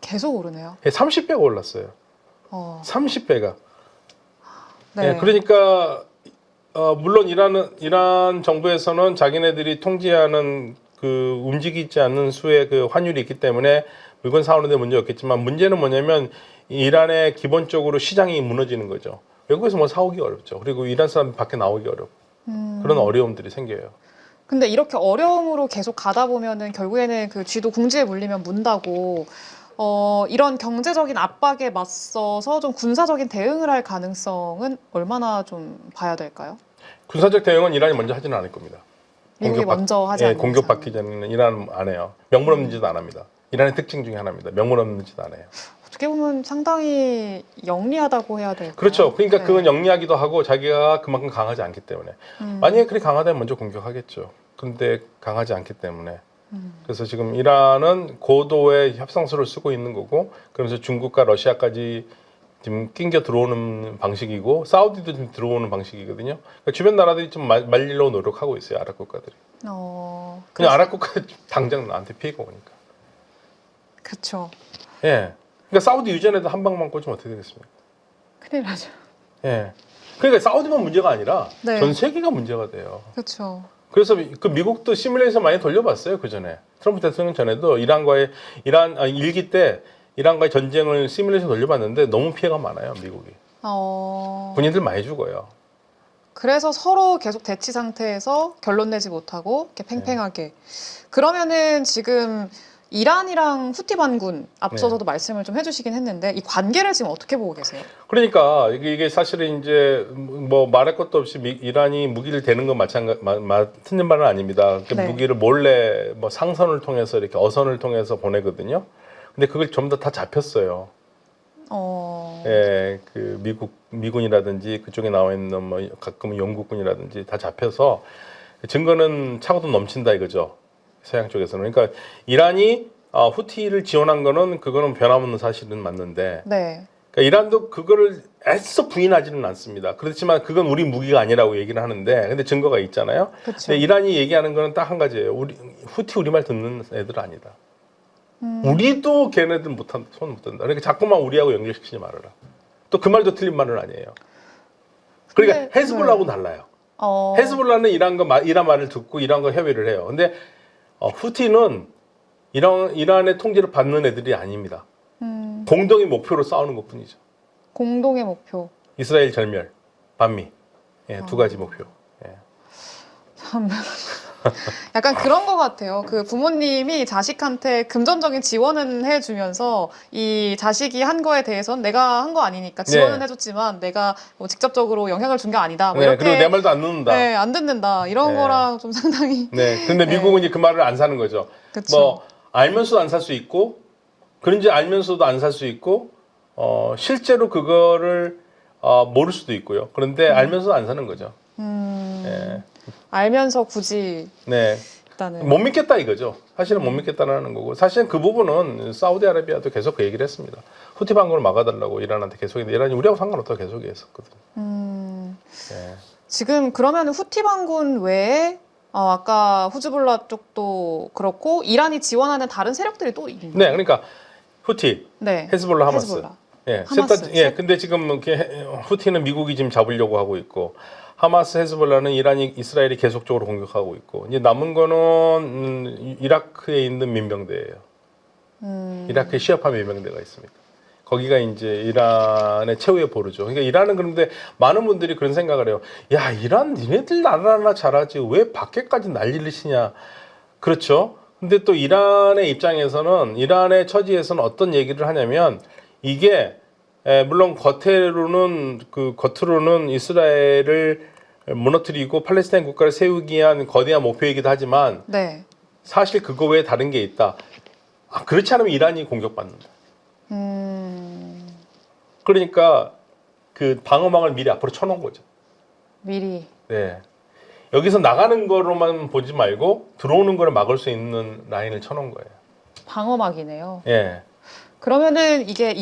계속 오르네요. 30배가 올랐어요. 어, 30배가. 네. 예, 그러니까 물론 이란 정부에서는 자기네들이 통제하는 그 움직이지 않는 수의 그 환율이 있기 때문에 물건 사오는데 문제 없겠지만 문제는 뭐냐면 이란의 기본적으로 시장이 무너지는 거죠. 외국에서 뭐 사오기 어렵죠. 그리고 이란 사람 밖에 나오기 어렵고 그런 어려움들이 생겨요. 근데 이렇게 어려움으로 계속 가다 보면은 결국에는 그 쥐도 궁지에 물리면 문다고 이런 경제적인 압박에 맞서서 좀 군사적인 대응을 할 가능성은 얼마나 좀 봐야 될까요? 군사적 대응은 이란이 먼저 하지는 않을 겁니다. 미국이 먼저 하지 예, 않는 공격받기 이상은. 전에는 이란은 안 해요. 명분 없는 짓 안 합니다. 이란의 특징 중에 하나입니다. 명분 없는 짓 안 해요. 어떻게 보면 상당히 영리하다고 해야 될까요? 그렇죠. 그러니까 네. 그건 영리하기도 하고 자기가 그만큼 강하지 않기 때문에. 만약에 그리 강하다면 먼저 공격하겠죠. 근데 강하지 않기 때문에. 그래서 지금 이란은 고도의 협상수를 쓰고 있는 거고, 그러면서 중국과 러시아까지 지금 낑겨 들어오는 방식이고, 사우디도 좀 들어오는 방식이거든요. 그러니까 주변 나라들이 좀 말리려고 노력하고 있어요. 아랍 국가들이. 그냥 그래서- 아랍 국가들 당장 나한테 피해가 오니까. 그렇죠. 예. 그러니까 사우디 유전에도 한 방만 꽂으면 어떻게 되겠습니까? 큰일 나죠. 예. 그러니까 사우디만 문제가 아니라 네. 전 세계가 문제가 돼요. 그렇죠. 그래서 그 미국도 시뮬레이션 많이 돌려봤어요. 그 전에 트럼프 대통령 전에도 일기 때 이란과의 전쟁을 시뮬레이션 돌려봤는데 너무 피해가 많아요. 미국이 군인들 많이 죽어요. 그래서 서로 계속 대치 상태에서 결론 내지 못하고 이렇게 팽팽하게. 그러면은 지금 이란이랑 후티 반군 앞서서도 말씀을 좀 해주시긴 했는데 이 관계를 지금 어떻게 보고 계세요? 그러니까 이게 사실은 이제 뭐 말할 것도 없이 이란이 무기를 대는 건 틀린 말은 아닙니다. 그 네. 무기를 몰래 뭐 상선을 통해서 이렇게 어선을 통해서 보내거든요. 근데 그걸 전부 다 잡혔어요. 예, 그 미군이라든지 그쪽에 나와 있는 뭐 가끔은 영국군이라든지 다 잡혀서 증거는 차고도 넘친다 이거죠. 서양 쪽에서는. 그러니까 이란이 후티를 지원한 거는 그거는 변함없는 사실은 맞는데 네. 그러니까 이란도 그거를 애써 부인하지는 않습니다. 그렇지만 그건 우리 무기가 아니라고 얘기를 하는데 근데 증거가 있잖아요. 그렇죠. 근데 이란이 얘기하는 거는 딱 한 가지예요. 후티 우리 말 듣는 애들 아니다. 우리도 걔네들 손 못 든다. 그러니까 자꾸만 우리하고 연결시키지 말아라. 또 그 말도 틀린 말은 아니에요. 그러니까 근데, 헤즈볼라하고 달라요. 헤즈볼라는 이란 말을 듣고 이란과 협의를 해요. 근데 후티는 이란의 통제를 받는 애들이 아닙니다. 공동의 목표로 싸우는 것뿐이죠. 공동의 목표. 이스라엘 절멸, 반미. 예, 두 가지 목표. 예. 참 약간 그런 것 같아요. 그 부모님이 자식한테 금전적인 지원은 해주면서 이 자식이 한 거에 대해서는 내가 한 거 아니니까 지원은 네. 해줬지만 내가 뭐 직접적으로 영향을 준 게 아니다. 뭐 네, 이렇게 그리고 내 말도 안 듣는다. 네, 안 듣는다. 이런 네. 거랑 좀 상당히 네, 근데 미국은 이제 그 말을 안 사는 거죠. 그쵸. 뭐 알면서도 안 살 수 있고, 그런지 알면서도 안 살 수 있고, 실제로 그거를 모를 수도 있고요. 그런데 알면서도 안 사는 거죠. 예. 알면서 굳이 네. 일단은 못 믿겠다 이거죠. 사실은 못 믿겠다라는 거고, 사실은 그 부분은 사우디아라비아도 계속 그 얘기를 했습니다. 후티 반군을 막아달라고 이란한테 계속 했는데 이란이 우리하고 상관없다고 계속 얘기했었거든요. 예. 지금 그러면 후티 반군 외에 아까 후즈볼라 쪽도 그렇고 이란이 지원하는 다른 세력들이 또 있나요? 네, 그러니까 후티, 네. 헤즈볼라, 하마스. 헤즈볼라. 예, 하마스. 예, 근데 지금 이렇게 후티는 미국이 지금 잡으려고 하고 있고, 하마스, 헤즈볼라는 이스라엘이 계속적으로 공격하고 있고, 이제 남은 거는 이라크에 있는 민병대예요. 이라크에 시아파 민병대가 있습니다. 거기가 이제 이란의 최후의 보루죠. 그러니까 이란은 그런데 많은 분들이 그런 생각을 해요. 야, 이란 니네들 나라나 잘하지 왜 밖에까지 난리를 치냐. 그렇죠. 근데 또 이란의 입장에서는 이란의 처지에서는 어떤 얘기를 하냐면 이게 물론 겉으로는 이스라엘을 무너뜨리고 팔레스타인 국가를 세우기 위한 거대한 목표이기도 하지만 네. 사실 그거 외에 다른 게 있다. 그렇지 않으면 이란이 공격받는다. 그러니까 그 방어망을 미리 앞으로 쳐놓은 거죠. 미리. 네. 여기서 나가는 거로만 보지 말고 들어오는 거를 막을 수 있는 라인을 쳐놓은 거예요. 방어막이네요. 예. 그러면은 이게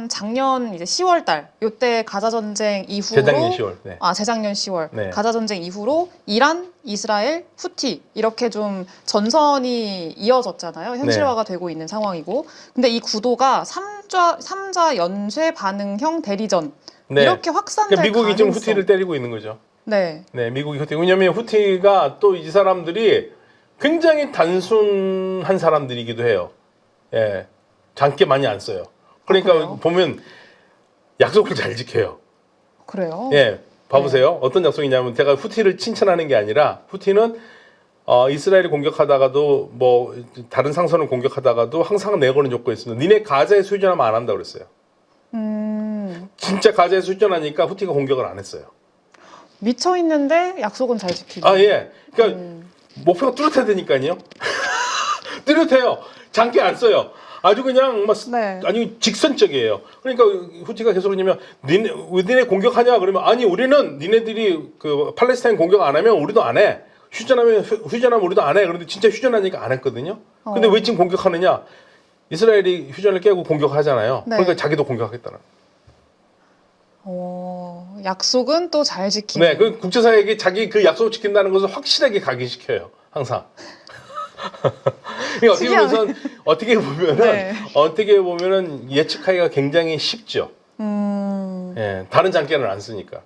작년 이제 10월 달 요때 가자 전쟁 이후로 재작년 10월. 네. 재작년 10월 네. 가자 전쟁 이후로 이란 이스라엘, 후티 이렇게 좀 전선이 이어졌잖아요. 현실화가 되고 있는 상황이고. 근데 이 구도가 삼자 연쇄 반응형 대리전 네. 이렇게 확산될 그러니까 미국이 지금 가능성. 후티를 때리고 있는 거죠. 네. 네, 미국이 후티. 왜냐하면 후티가 또 이 사람들이 굉장히 단순한 사람들이기도 해요. 예, 장기 많이 안 써요. 그러니까 그래요? 보면 약속을 잘 지켜요. 그래요? 예, 봐보세요. 어떤 약속이냐면 제가 후티를 칭찬하는 게 아니라 후티는 이스라엘이 공격하다가도 뭐 다른 상선을 공격하다가도 항상 내거는 조건이 있습니다. 니네 가자에서 휴전하면 안 한다 그랬어요. 진짜 가자에서 휴전하니까 후티가 공격을 안 했어요. 미쳐 있는데 약속은 잘 지키고. 아 예, 그러니까 목표가 뚜렷해야 되니까요. 뚜렷해요. 장기 안 써요. 아주 그냥 막 네. 아니 직선적이에요. 그러니까 후티가 계속 그러냐면 니네 공격하냐 그러면 아니 우리는 니네들이 그 팔레스타인 공격 안 하면 우리도 안 해. 휴전하면 우리도 안 해. 그런데 진짜 휴전하니까 안 했거든요. 근데 왜 지금 공격하느냐? 이스라엘이 휴전을 깨고 공격하잖아요. 네. 그러니까 자기도 공격하겠다는. 약속은 또 잘 지키고. 네, 그 국제사회에게 자기 그 약속을 지킨다는 것을 확실하게 각인시켜요. 항상. 그러니까 어떻게 보면은 예측하기가 굉장히 쉽죠. 예, 다른 장기는 안 쓰니까.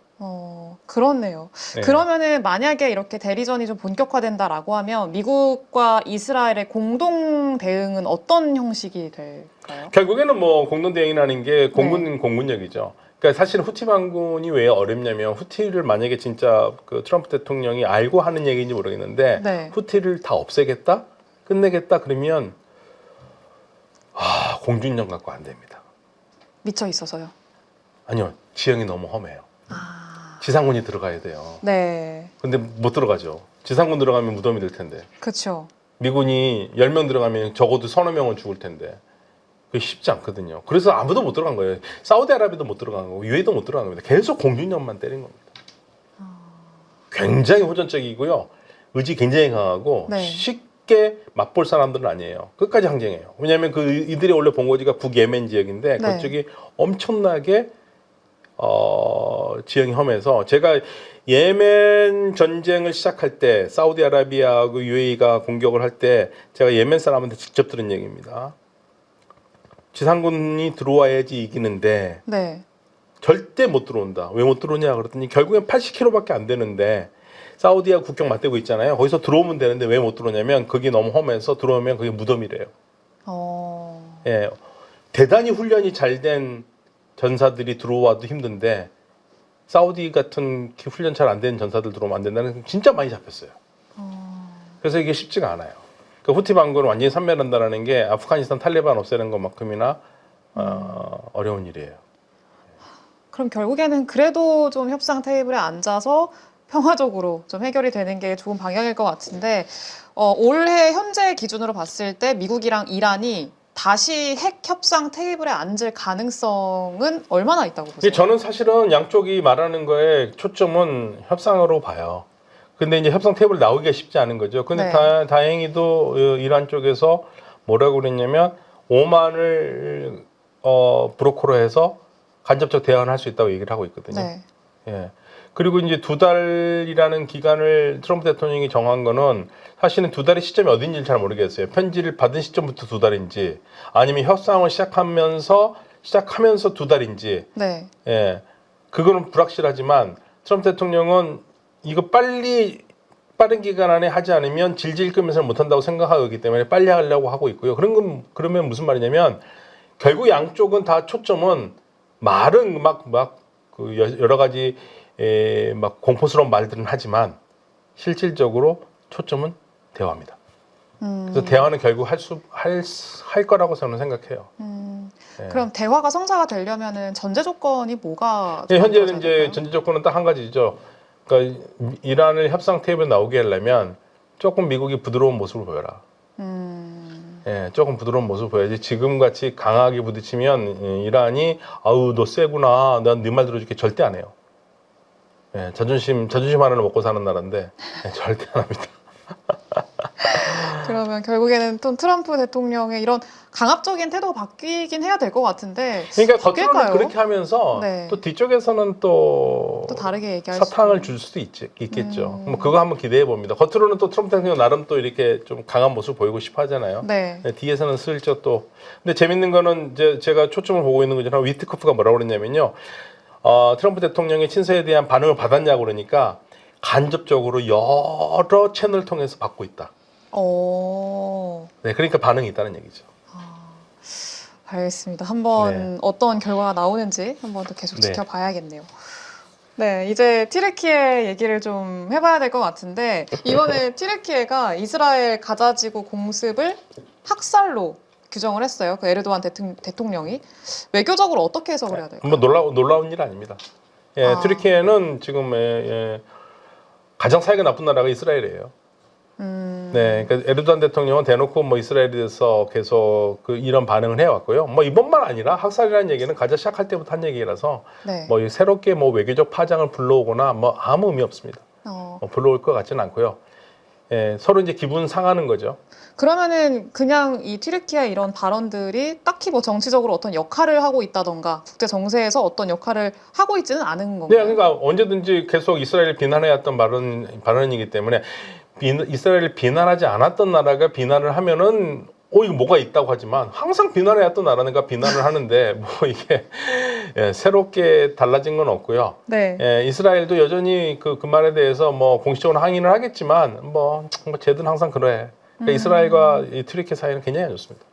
그렇네요. 네. 그러면은 만약에 이렇게 대리전이 좀 본격화된다라고 하면 미국과 이스라엘의 공동 대응은 어떤 형식이 될까요? 결국에는 뭐 공동 대응이라는 게 공군력이죠. 그러니까 사실 후티 반군이 왜 어렵냐면 후티를 만약에 진짜 그 트럼프 대통령이 알고 하는 얘기인지 모르겠는데 네. 후티를 다 없애겠다, 끝내겠다 그러면 공중력 갖고 안 됩니다. 미쳐 있어서요. 아니요, 지형이 너무 험해요. 아. 지상군이 들어가야 돼요. 네. 근데 못 들어가죠. 지상군 들어가면 무덤이 될 텐데. 그렇죠. 미군이 10명 들어가면 적어도 서너 명은 죽을 텐데. 그게 쉽지 않거든요. 그래서 아무도 못 들어간 거예요. 사우디아라비아도 못 들어간 거고 UAE도 못 들어간 겁니다. 계속 공중력만 때린 겁니다. 굉장히 호전적이고요. 의지 굉장히 강하고 네. 쉽게 맛볼 사람들은 아니에요. 끝까지 항쟁해요. 왜냐하면 이들이 원래 본거지가 북예멘 지역인데 네. 그쪽이 엄청나게 지형이 험해서 제가 예멘 전쟁을 시작할 때 사우디아라비아하고 UAE가 공격을 할 때 제가 예멘 사람한테 직접 들은 얘기입니다. 지상군이 들어와야지 이기는데 네. 절대 못 들어온다. 왜 못 들어오냐 그랬더니 결국엔 80km밖에 안 되는데 사우디와 국경 맞대고 있잖아요. 거기서 들어오면 되는데 왜 못 들어오냐면 그게 너무 험해서 들어오면 그게 무덤이래요. 예, 대단히 훈련이 잘 된 전사들이 들어와도 힘든데 사우디 같은 훈련 잘 안 된 전사들 들어오면 안 된다는 진짜 많이 잡혔어요. 그래서 이게 쉽지가 않아요. 그 후티 반군을 완전히 섬멸한다는 게 아프가니스탄 탈레반 없애는 것만큼이나 어려운 일이에요. 그럼 결국에는 그래도 좀 협상 테이블에 앉아서 평화적으로 좀 해결이 되는 게 좋은 방향일 것 같은데 올해 현재 기준으로 봤을 때 미국이랑 이란이 다시 핵 협상 테이블에 앉을 가능성은 얼마나 있다고 보세요? 저는 사실은 양쪽이 말하는 거에 초점은 협상으로 봐요. 근데 이제 협상 테이블 나오기가 쉽지 않은 거죠. 근데 네. 다행히도 이란 쪽에서 뭐라고 그랬냐면 오만을 브로커로 해서 간접적 대화를 할 수 있다고 얘기를 하고 있거든요. 네. 예. 그리고 이제 2달이라는 기간을 트럼프 대통령이 정한 거는 사실은 2달의 시점이 어딘지를 잘 모르겠어요. 편지를 받은 시점부터 2달인지 아니면 협상을 시작하면서 2달인지. 네. 예. 그거는 불확실하지만 트럼프 대통령은 이거 빠른 기간 안에 하지 않으면 질질 끌면서 못한다고 생각하고 있기 때문에 빨리 하려고 하고 있고요. 그러면 무슨 말이냐면 결국 양쪽은 다 초점은 말은 그 여러 가지 막 공포스러운 말들은 하지만 실질적으로 초점은 대화입니다. 그래서 대화는 결국 할 거라고 저는 생각해요. 예. 그럼 대화가 성사가 되려면은 전제 조건이 뭐가? 예, 현재는 만들어져야 이제 될까요? 전제 조건은 딱 한 가지죠. 그러니까 이란을 협상 테이블에 나오게 하려면 조금 미국이 부드러운 모습을 보여라. 예, 조금 부드러운 모습을 보여야지. 지금같이 강하게 부딪히면 이란이 아우 너 세구나. 난 네 말 들어줄게. 절대 안 해요. 예, 자존심 하나를 먹고 사는 나라인데 절대 안 합니다. 그러면 결국에는 또 트럼프 대통령의 이런 강압적인 태도가 바뀌긴 해야 될 것 같은데 그러니까 겉으로는 바뀔까요? 그렇게 하면서 네. 또 뒤쪽에서는 또 다르게 얘기할 사탕을 줄 수도 있겠죠. 음. 뭐 그거 한번 기대해 봅니다. 겉으로는 또 트럼프 대통령 나름 또 이렇게 좀 강한 모습 보이고 싶어 하잖아요. 네. 네, 뒤에서는 슬쩍 또. 근데 재밌는 거는 이제 제가 초점을 보고 있는 거잖아요. 위트코프가 뭐라고 그랬냐면요. 트럼프 대통령의 친서에 대한 반응을 받았냐고 그러니까 간접적으로 여러 채널을 통해서 받고 있다. 네, 그러니까 반응이 있다는 얘기죠. 알겠습니다. 한번 네. 어떤 결과가 나오는지 한번 더 계속 네. 지켜봐야겠네요. 네, 이제 튀르키예 얘기를 좀 해봐야 될 것 같은데 이번에 튀르키예가 이스라엘 가자지구 공습을 학살로 규정을 했어요. 그 에르도안 대통령이 외교적으로 어떻게 해석을 해야 될까요? 뭐 놀라운 일 아닙니다. 예, 튀르키예는 지금 가장 사이가 나쁜 나라가 이스라엘이에요. 네, 그러니까 에르도안 대통령은 대놓고 뭐 이스라엘에 대해서 계속 이런 반응을 해왔고요. 뭐 이번만 아니라 학살이라는 얘기는 가자 시작할 때부터 한 얘기라서 네. 뭐 새롭게 뭐 외교적 파장을 불러오거나 뭐 아무 의미 없습니다. 불러올 것 같지는 않고요. 예, 서로 이제 기분 상하는 거죠. 그러면은 그냥 이 튀르키예 이런 발언들이 딱히 뭐 정치적으로 어떤 역할을 하고 있다던가 국제 정세에서 어떤 역할을 하고 있지는 않은 건가요? 네, 그러니까 언제든지 계속 이스라엘을 비난해왔던 발언이기 때문에 이스라엘을 비난하지 않았던 나라가 비난을 하면은 이거 뭐가 있다고 하지만 항상 비난해왔던 나라가 비난을 하는데 뭐 이게 새롭게 달라진 건 없고요. 네. 이스라엘도 여전히 그 말에 대해서 뭐 공식적으로 항의를 하겠지만 뭐 쟤들은 항상 그래. 그러니까 이스라엘과 이 튀르키예 사이는 굉장히 안 좋습니다.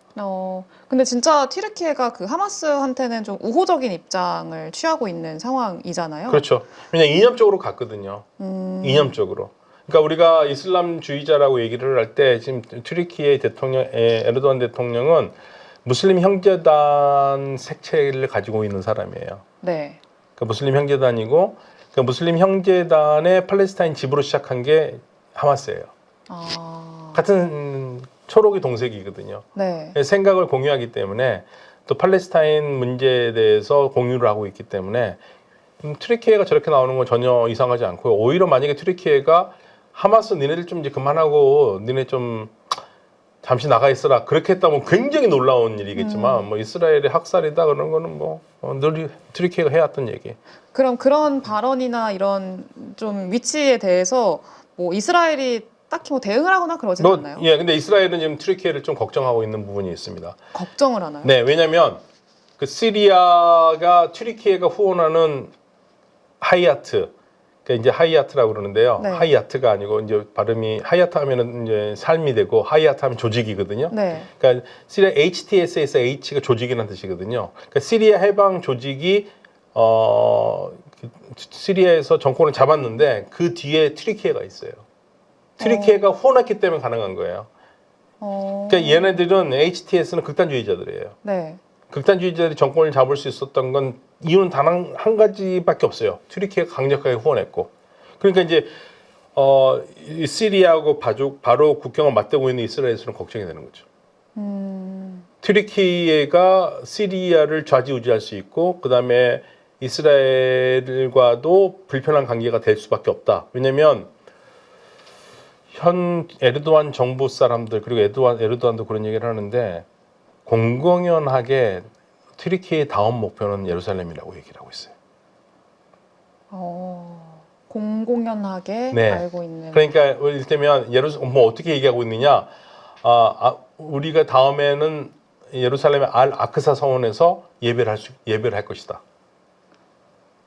근데 진짜 튀르키예가 그 하마스한테는 좀 우호적인 입장을 취하고 있는 상황이잖아요. 그렇죠. 왜냐면 이념적으로 갔거든요. 이념적으로. 그러니까 우리가 이슬람주의자라고 얘기를 할 때 지금 튀르키예 대통령 에르도안 대통령은 무슬림 형제단 색채를 가지고 있는 사람이에요. 네. 그러니까 무슬림 형제단이고 그 무슬림 형제단의 팔레스타인 집으로 시작한 게 하마스예요. 같은 초록이 동색이거든요. 네. 생각을 공유하기 때문에 또 팔레스타인 문제에 대해서 공유를 하고 있기 때문에 튀르키예가 저렇게 나오는 건 전혀 이상하지 않고요. 오히려 만약에 튀르키예가 하마스 니네들 좀 이제 그만하고 니네 좀 잠시 나가 있어라 그렇게 했다면 굉장히 놀라운 일이겠지만 뭐 이스라엘의 학살이다 그런 거는 뭐 늘 튀르키예가 해왔던 얘기. 그럼 그런 발언이나 이런 좀 위치에 대해서 뭐 이스라엘이 딱히 뭐 대응을 하거나 그러지는 않나요? 예, 근데 이스라엘은 지금 튀르키예를 좀 걱정하고 있는 부분이 있습니다. 걱정을 하나요? 네, 왜냐하면 그 시리아가 튀르키예가 후원하는 하이아트, 그러니까 이제 하이아트라고 그러는데요. 네. 하이아트가 아니고 이제 발음이 하이아트 하면은 이제 삶이 되고 하이아트 하면 조직이거든요. 네. 그러니까 시리아 HTS에서 H가 조직이라는 뜻이거든요. 그러니까 시리아 해방 조직이 시리아에서 정권을 잡았는데 그 뒤에 튀르키예가 있어요. 튀르키예가 후원했기 때문에 가능한 거예요. 그러니까 얘네들은 HTS는 극단주의자들이에요. 네. 극단주의자들이 정권을 잡을 수 있었던 건 이유는 단 한 가지밖에 없어요. 튀르키예가 강력하게 후원했고. 그러니까 이제 이 시리아하고 바로 국경을 맞대고 있는 이스라엘에서는 걱정이 되는 거죠. 튀르키예가 시리아를 좌지우지할 수 있고 그다음에 이스라엘과도 불편한 관계가 될 수밖에 없다. 왜냐하면 현 에르도안 정부 사람들 그리고 에르도안도 그런 얘기를 하는데 공공연하게 튀르키예의 다음 목표는 예루살렘이라고 얘기를 하고 있어요. 공공연하게 네. 알고 있는. 그러니까 이를테면 뭐 어떻게 얘기하고 있느냐? 우리가 다음에는 예루살렘의 알 아크사 성원에서 예배를 할 것이다.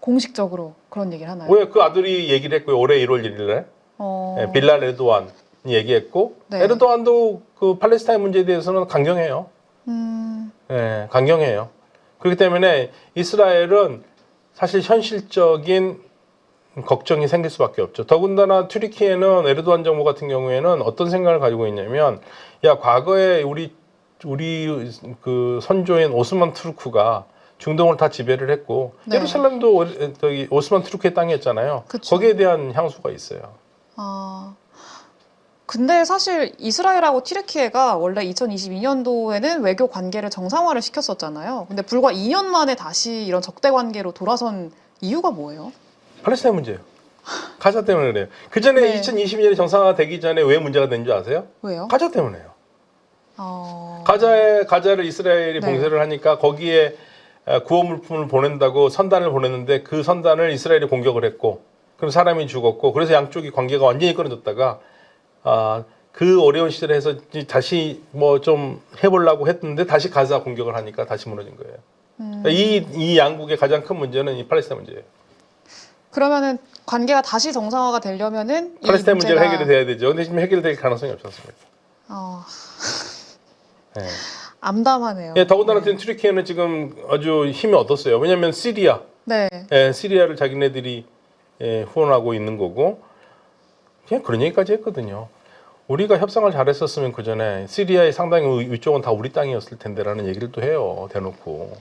공식적으로 그런 얘기를 하나요? 왜 그 아들이 얘기를 했고요. 올해 1월 1일에 빌랄 에르도안이 얘기했고 네. 에르도안도 그 팔레스타인 문제에 대해서는 강경해요. 네, 강경해요. 그렇기 때문에 이스라엘은 사실 현실적인 걱정이 생길 수밖에 없죠. 더군다나 튀르키예는 에르도안 정부 같은 경우에는 어떤 생각을 가지고 있냐면 야 과거에 우리 그 선조인 오스만 투르크가 중동을 다 지배를 했고 네. 예루살렘도 오스만 투르크의 땅이었잖아요. 그쵸. 거기에 대한 향수가 있어요. 근데 사실 이스라엘하고 튀르키예가 원래 2022년도에는 외교 관계를 정상화를 시켰었잖아요. 근데 불과 2년 만에 다시 이런 적대 관계로 돌아선 이유가 뭐예요? 팔레스타인 문제예요. 가자 때문에 그래요. 그 전에 네. 2020년에 정상화 되기 전에 왜 문제가 된 줄 아세요? 왜요? 가자 때문에요. 어... 가자를 이스라엘이 네. 봉쇄를 하니까 거기에 구호물품을 보낸다고 선단을 보냈는데 그 선단을 이스라엘이 공격을 했고 그럼 사람이 죽었고 그래서 양쪽이 관계가 완전히 끊어졌다가 그 어려운 시절에 해서 다시 뭐 좀 해보려고 했는데 다시 가자 공격을 하니까 다시 무너진 거예요. 이 양국의 가장 큰 문제는 이 팔레스타인 문제예요. 그러면은 관계가 다시 정상화가 되려면은 이 팔레스타인 문제가 문제가... 해결이 돼야 되죠. 근데 지금 해결될 가능성이 없었습니다. 네. 암담하네요. 예, 더군다나 튀르키예는 지금 아주 힘이 얻었어요. 왜냐하면 시리아, 네. 시리아를 자기네들이 후원하고 있는 거고 그냥 그런 얘기까지 했거든요. 우리가 협상을 잘했었으면 그 전에 시리아의 상당히 위쪽은 다 우리 땅이었을 텐데라는 얘기를 또 해요, 대놓고.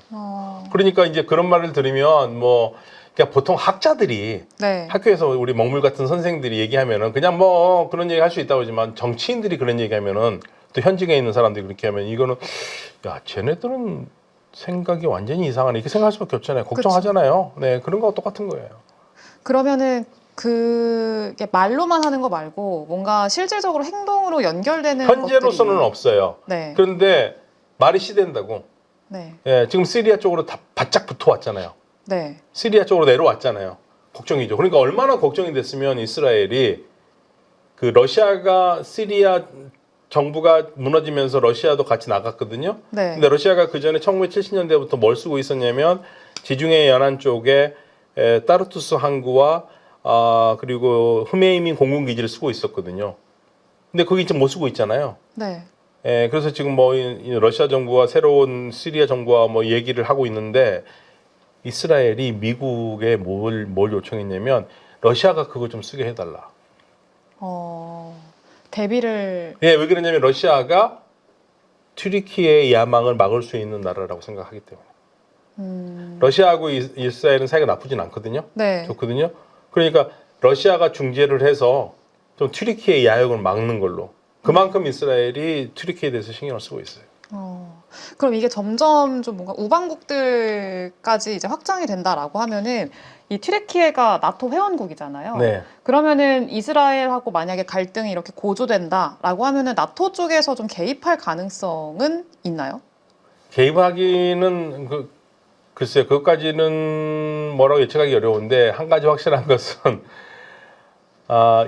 그러니까 이제 그런 말을 들으면 뭐 그냥 보통 학자들이 네. 학교에서 우리 먹물 같은 선생들이 얘기하면은 그냥 뭐 그런 얘기 할 수 있다고 하지만 정치인들이 그런 얘기하면은 또 현직에 있는 사람들이 그렇게 하면 이거는 야 쟤네들은 생각이 완전히 이상하네 이렇게 생각할 수밖에 없잖아요. 걱정하잖아요. 네 그런 거와 똑같은 거예요. 그러면은 그게 말로만 하는 거 말고 뭔가 실질적으로 행동으로 연결되는 현재로서는 것들이... 없어요. 네. 그런데 말이 시된다고. 네. 예, 지금 시리아 쪽으로 다 바짝 붙어왔잖아요. 네. 시리아 쪽으로 내려왔잖아요. 걱정이죠. 그러니까 얼마나 걱정이 됐으면 이스라엘이 그 러시아가 시리아 정부가 무너지면서 러시아도 같이 나갔거든요. 네. 근데 러시아가 그 전에 1970년대부터 뭘 쓰고 있었냐면 지중해 연안 쪽에 따르투스 항구와 그리고 흐메이민 공군기지를 쓰고 있었거든요. 근데 거기 지금 못 쓰고 있잖아요. 네. 그래서 지금 뭐 러시아 정부와 새로운 시리아 정부와 뭐 얘기를 하고 있는데 이스라엘이 미국에 뭘 요청했냐면 러시아가 그거 좀 쓰게 해달라. 대비를... 왜 그러냐면 러시아가 튀르키예의 야망을 막을 수 있는 나라라고 생각하기 때문에. 러시아하고 이스라엘은 사이가 나쁘진 않거든요. 네. 좋거든요. 그러니까 러시아가 중재를 해서 좀 튀르키예의 야욕을 막는 걸로. 그만큼 이스라엘이 튀르키예에 대해서 신경을 쓰고 있어요. 그럼 이게 점점 좀 뭔가 우방국들까지 이제 확장이 된다라고 하면은 이 튀르키예가 나토 회원국이잖아요. 네. 그러면은 이스라엘하고 만약에 갈등이 이렇게 고조된다라고 하면은 나토 쪽에서 좀 개입할 가능성은 있나요? 개입하기는 글쎄요. 그것까지는 뭐라고 예측하기 어려운데 한 가지 확실한 것은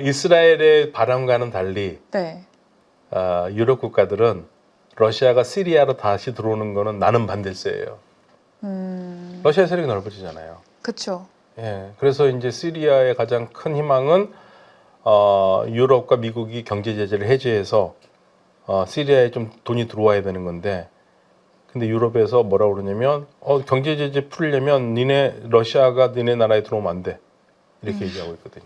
이스라엘의 바람과는 달리 네. 유럽 국가들은 러시아가 시리아로 다시 들어오는 거는 나는 반대세예요. 러시아 세력이 넓어지잖아요. 그렇죠. 예, 그래서 이제 시리아의 가장 큰 희망은 유럽과 미국이 경제 제재를 해제해서 시리아에 좀 돈이 들어와야 되는 건데, 근데 유럽에서 뭐라 그러냐면 경제 제재 풀려면 러시아가 니네 나라에 들어오면 안 돼. 이렇게 얘기하고 있거든요.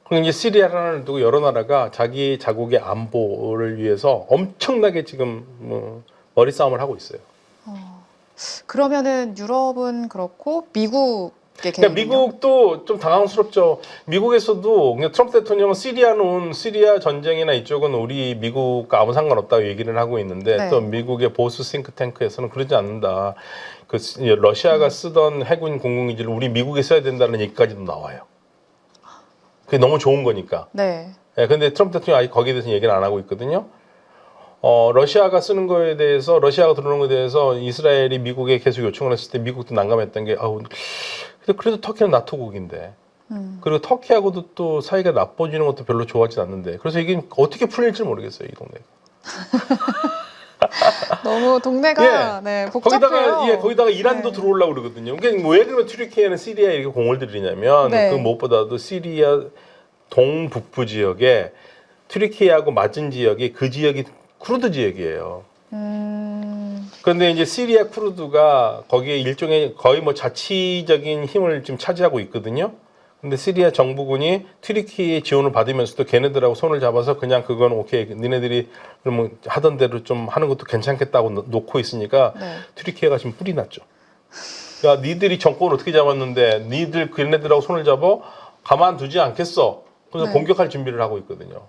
그리고 이제 시리아라는 두고 여러 나라가 자기 자국의 안보를 위해서 엄청나게 지금 머리 싸움을 하고 있어요. 그러면은 유럽은 그렇고 미국의 그러니까 개입은요? 미국도 좀 당황스럽죠. 미국에서도 그냥 트럼프 대통령은 시리아 전쟁이나 이쪽은 우리 미국과 아무 상관없다고 얘기를 하고 있는데 네. 또 미국의 보수 싱크탱크에서는 그러지 않는다. 러시아가 쓰던 해군 공군기지를 우리 미국에 써야 된다는 얘기까지도 나와요. 그게 너무 좋은 거니까. 네. 근데 트럼프 대통령이 아직 거기에 대해서 얘기를 안 하고 있거든요. 러시아가 쓰는 거에 대해서, 러시아가 들어오는 거에 대해서 이스라엘이 미국에 계속 요청을 했을 때 미국도 난감했던 게, 그래도 터키는 나토국인데, 그리고 터키하고도 또 사이가 나빠지는 것도 별로 좋아하지 않는데, 그래서 이게 어떻게 풀릴지 모르겠어요, 이 동네가. 너무 동네가 네, 복잡해요. 거기다가 이란도 네. 들어오려고 그러거든요. 그러니까 왜 그러면 튀르키예는 시리아에 이렇게 공을 들이냐면, 네. 그 무엇보다도 시리아 동북부 지역에 튀르키예하고 맞은 지역이 그 지역이 쿠르드 지역이에요. 그런데 이제 시리아 쿠르드가 거기에 일종의 거의 뭐 자치적인 힘을 지금 차지하고 있거든요. 근데 시리아 정부군이 튀르키예 지원을 받으면서도 걔네들하고 손을 잡아서 그냥 그건 오케이 니네들이 그러면 하던 대로 좀 하는 것도 괜찮겠다고 놓고 있으니까 네. 튀르키예가 지금 뿔이 났죠. 야 니들이 정권을 어떻게 잡았는데 니들 걔네들하고 손을 잡아 가만두지 않겠어. 그래서 네. 공격할 준비를 하고 있거든요.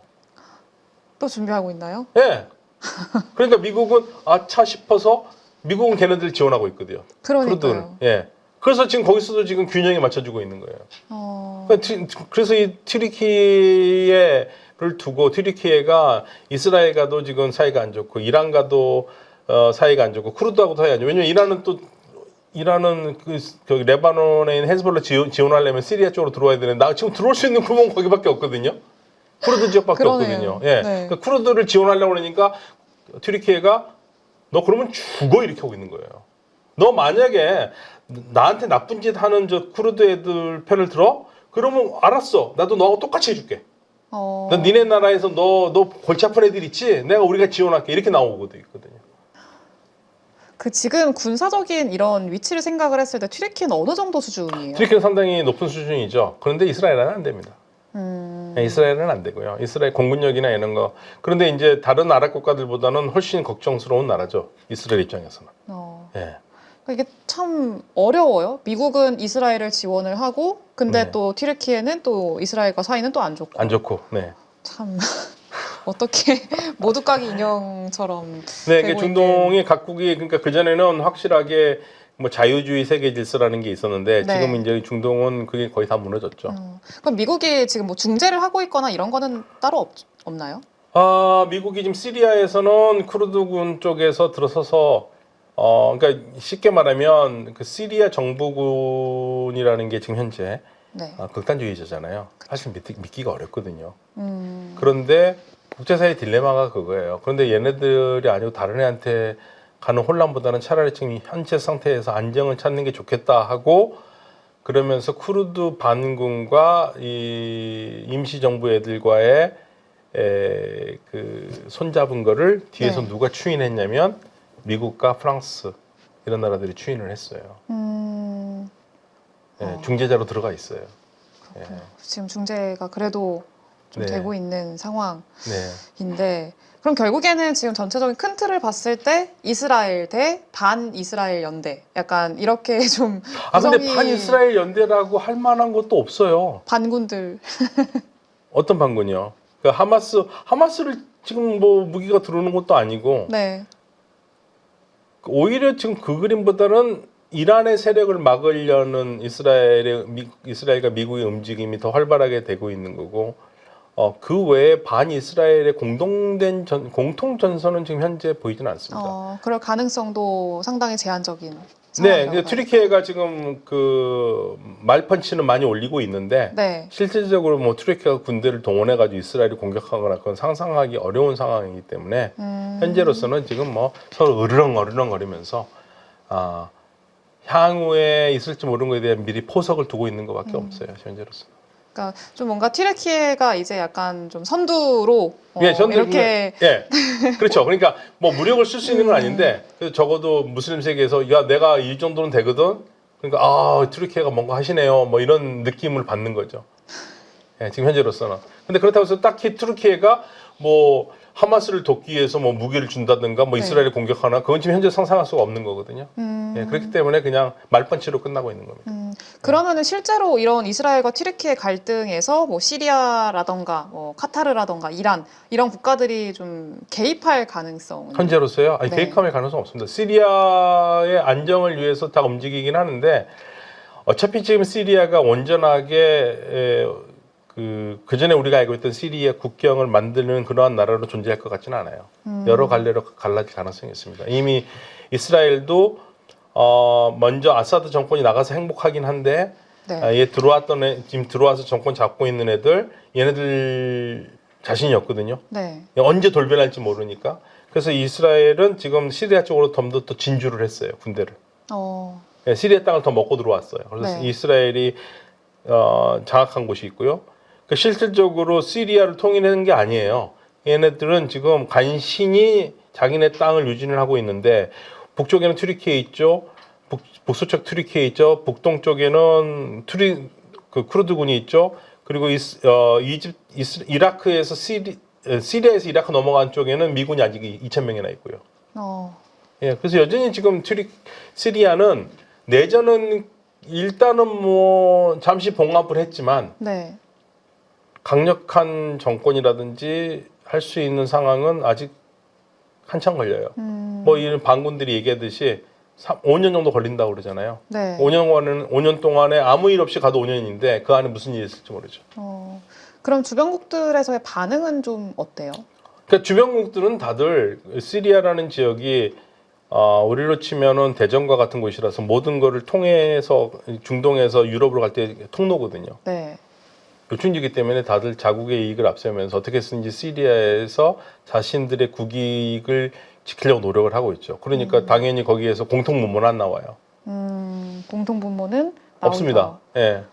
또 준비하고 있나요? 예. 그러니까 미국은 아차 싶어서 미국은 걔네들 지원하고 있거든요. 그러니까요. 쿠르드는. 예. 그래서 지금 거기서도 지금 균형이 맞춰지고 있는 거예요. 어, 그래서 이 튀르키예를 두고 튀르키예가 이스라엘과도 지금 사이가 안 좋고 이란과도 사이가 안 좋고 쿠르드하고도 사이가 안 좋고 왜냐면 이란은 그 레바논에 있는 헤즈볼라 지원하려면 시리아 쪽으로 들어와야 되는데 나 지금 들어올 수 있는 구멍 거기밖에 없거든요. 쿠르드 지역밖에 그러네요. 없거든요. 예. 네. 그러니까 쿠르드를 지원하려고 그러니까 튀르키예가 너 그러면 죽어 이렇게 하고 있는 거예요. 너 만약에 나한테 나쁜 짓 하는 저 쿠르드 애들 편을 들어? 그러면 알았어. 나도 너하고 똑같이 해줄게. 너 니네 나라에서 너 골치 아픈 애들 있지? 우리가 지원할게. 이렇게 나오거든요. 그 지금 군사적인 이런 위치를 생각을 했을 때 튀르키예는 어느 정도 수준이에요? 튀르키예는 상당히 높은 수준이죠. 그런데 이스라엘은 안 됩니다. 이스라엘은 안 되고요. 이스라엘 공군력이나 이런 거. 그런데 이제 다른 아랍 국가들보다는 훨씬 걱정스러운 나라죠. 이스라엘 입장에서는. 예. 이게 참 어려워요. 미국은 이스라엘을 지원을 하고, 근데 네. 또 튀르키예는 또 이스라엘과 사이는 또 안 좋고. 안 좋고. 네. 참 어떻게 모두 까기 인형처럼. 네, 이게 되고 중동이 각국이 그러니까 그 전에는 확실하게 뭐 자유주의 세계 질서라는 게 있었는데 네. 지금 이제 중동은 그게 거의 다 무너졌죠. 그럼 미국이 지금 뭐 중재를 하고 있거나 이런 거는 따로 없나요? 미국이 지금 시리아에서는 쿠르드군 쪽에서 들어서서 그러니까 쉽게 말하면 그 시리아 정부군이라는 게 지금 현재 네. 극단주의자잖아요. 사실 믿기가 어렵거든요. 음, 그런데 국제사회 딜레마가 그거예요. 그런데 얘네들이 아니고 다른 애한테 가는 혼란보다는 차라리 지금 현재 상태에서 안정을 찾는 게 좋겠다 하고 그러면서 쿠르드 반군과 이 임시정부 애들과의 그 손잡은 거를 뒤에서 네. 누가 추인했냐면 미국과 프랑스 이런 나라들이 추인을 했어요. 중재자로 들어가 있어요. 그렇구나. 지금 중재가 그래도 좀 네. 되고 있는 상황인데 네. 그럼 결국에는 지금 전체적인 큰 틀을 봤을 때 이스라엘 대 반이스라엘 연대 약간 이렇게 좀 근데 구성이 반이스라엘 연대라고 할 만한 것도 없어요. 반군들 어떤 반군이요? 그 하마스를 지금 뭐 무기가 들어오는 것도 아니고 네. 오히려 지금 그 그림보다는 이란의 세력을 막으려는 이스라엘과 미국의 움직임이 더 활발하게 되고 있는 거고 그 외에 반이스라엘의 공통 전선은 지금 현재 보이지는 않습니다. 그럴 가능성도 상당히 제한적인 네, 상황이라고 튀르키예가 지금 그 말펀치는 많이 올리고 있는데 네. 실질적으로 뭐 튀르키예가 군대를 동원해가지고 이스라엘을 공격하거나 그건 상상하기 어려운 상황이기 때문에 현재로서는 지금 뭐 서로 으르렁거리면서 향후에 있을지 모르는 것에 대한 미리 포석을 두고 있는 것밖에 없어요. 현재로서. 그러니까 좀 뭔가 튀르키예가 이제 약간 좀 선두로 이렇게 그렇죠. 그러니까 뭐 무력을 쓸 수 있는 건 아닌데 그래도 적어도 무슬림 세계에서 야 내가 이 정도는 되거든. 그러니까 튀르키예가 뭔가 하시네요. 뭐 이런 느낌을 받는 거죠. 지금 현재로서는. 근데 그렇다고 해서 딱히 튀르키예가 뭐 하마스를 돕기 위해서 뭐 무기를 준다든가 뭐 이스라엘을 공격하나 그건 지금 현재 상상할 수가 없는 거거든요. 그렇기 때문에 그냥 말펀치로 끝나고 있는 겁니다. 그러면은 실제로 이런 이스라엘과 튀르키예 갈등에서 뭐 시리아라던가 뭐 카타르라던가 이란 이런 국가들이 좀 개입할 가능성은 현재로서요? 네. 개입할 가능성 없습니다. 시리아의 안정을 위해서 다 움직이긴 하는데 어차피 지금 시리아가 온전하게 그 전에 우리가 알고 있던 시리아 국경을 만드는 그러한 나라로 존재할 것 같지는 않아요. 여러 갈래로 갈라질 가능성이 있습니다. 이미 이스라엘도 먼저 아사드 정권이 나가서 행복하긴 한데 네. 지금 들어와서 정권 잡고 있는 얘네들 자신이 없거든요. 네. 언제 돌변할지 모르니까. 그래서 이스라엘은 지금 시리아 쪽으로 더 진주를 했어요. 군대를. 시리아 땅을 더 먹고 들어왔어요. 그래서 네. 이스라엘이 장악한 곳이 있고요. 실질적으로 시리아를 통일하는 게 아니에요. 얘네들은 지금 간신히 자기네 땅을 유진을 하고 있는데 북쪽에는 튀르키예 있죠. 북서쪽 튀르키예 있죠. 북동쪽에는 그 쿠르드군이 있죠. 그리고 이라크에서 시리아에서 이라크 넘어간 쪽에는 미군이 아직 2,000명이나 있고요. 그래서 여전히 지금 시리아는 내전은 일단은 뭐 잠시 봉합을 했지만 네. 강력한 정권이라든지 할 수 있는 상황은 아직 한참 걸려요. 뭐 이런 반군들이 얘기하듯이 5년 정도 걸린다고 그러잖아요. 네. 5년 동안에 아무 일 없이 가도 5년인데 그 안에 무슨 일이 있을지 모르죠. 그럼 주변국들에서의 반응은 좀 어때요? 그러니까 주변국들은 다들 시리아라는 지역이 우리로 치면은 대전과 같은 곳이라서 모든 거를 통해서 중동에서 유럽으로 갈 때 통로거든요. 네. 요충지기 때문에 다들 자국의 이익을 앞세우면서 어떻게 쓰는지 시리아에서 자신들의 국익을 지키려고 노력을 하고 있죠. 그러니까 당연히 거기에서 공통문문 안 나와요. 공통분모는 나오기가 없습니다. 예.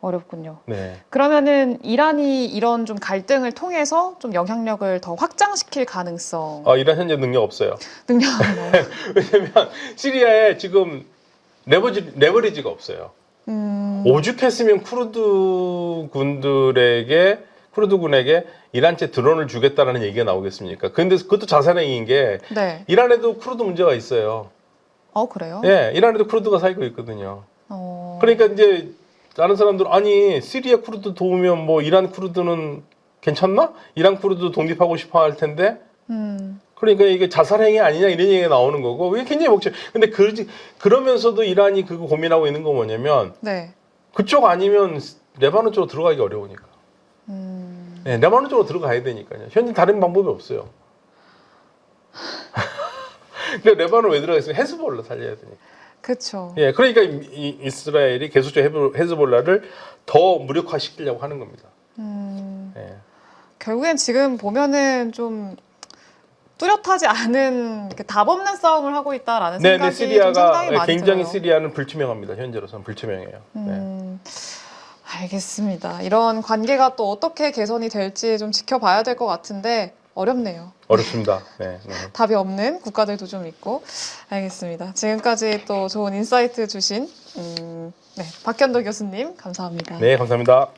어렵군요. 네. 그러면은 이란이 이런 좀 갈등을 통해서 좀 영향력을 더 확장시킬 가능성 이란 현재 능력 없어요. 능력은 왜냐면 시리아에 지금 레버리지가 없어요. 오죽했으면 쿠르드 군에게 이란제 드론을 주겠다라는 얘기가 나오겠습니까? 근데 그것도 자살행위인 게 네. 이란에도 쿠르드 문제가 있어요. 그래요? 예, 이란에도 쿠르드가 살고 있거든요. 어, 그러니까 이제 다른 사람들은 아니 시리아 쿠르드 도우면 뭐 이란 쿠르드는 괜찮나? 이란 쿠르드 독립하고 싶어 할 텐데. 그러니까 이게 자살행위 아니냐 이런 얘기가 나오는 거고 이게 굉장히 복잡해. 근데 그러면서도 이란이 그거 고민하고 있는 거 뭐냐면 네. 그쪽 아니면 레바논 쪽으로 들어가기 어려우니까. 네, 레바논 쪽으로 들어가야 되니까요. 현재 다른 방법이 없어요. 근데 레바논 왜 들어가겠어요? 헤즈볼라 살려야 되니까. 그렇죠. 예, 그러니까 이스라엘이 계속적으로 헤즈볼라를 더 무력화시키려고 하는 겁니다. 예. 결국엔 지금 보면은 좀 뚜렷하지 않은 답 없는 싸움을 하고 있다라는 네, 생각이 좀 시리아가 상당히 많이 굉장히 들어요. 시리아는 불투명합니다. 현재로서는 불투명해요. 네. 알겠습니다. 이런 관계가 또 어떻게 개선이 될지 좀 지켜봐야 될 것 같은데 어렵네요. 어렵습니다. 네, 네. 답이 없는 국가들도 좀 있고. 알겠습니다. 지금까지 또 좋은 인사이트 주신 네, 박현도 교수님 감사합니다. 네, 감사합니다.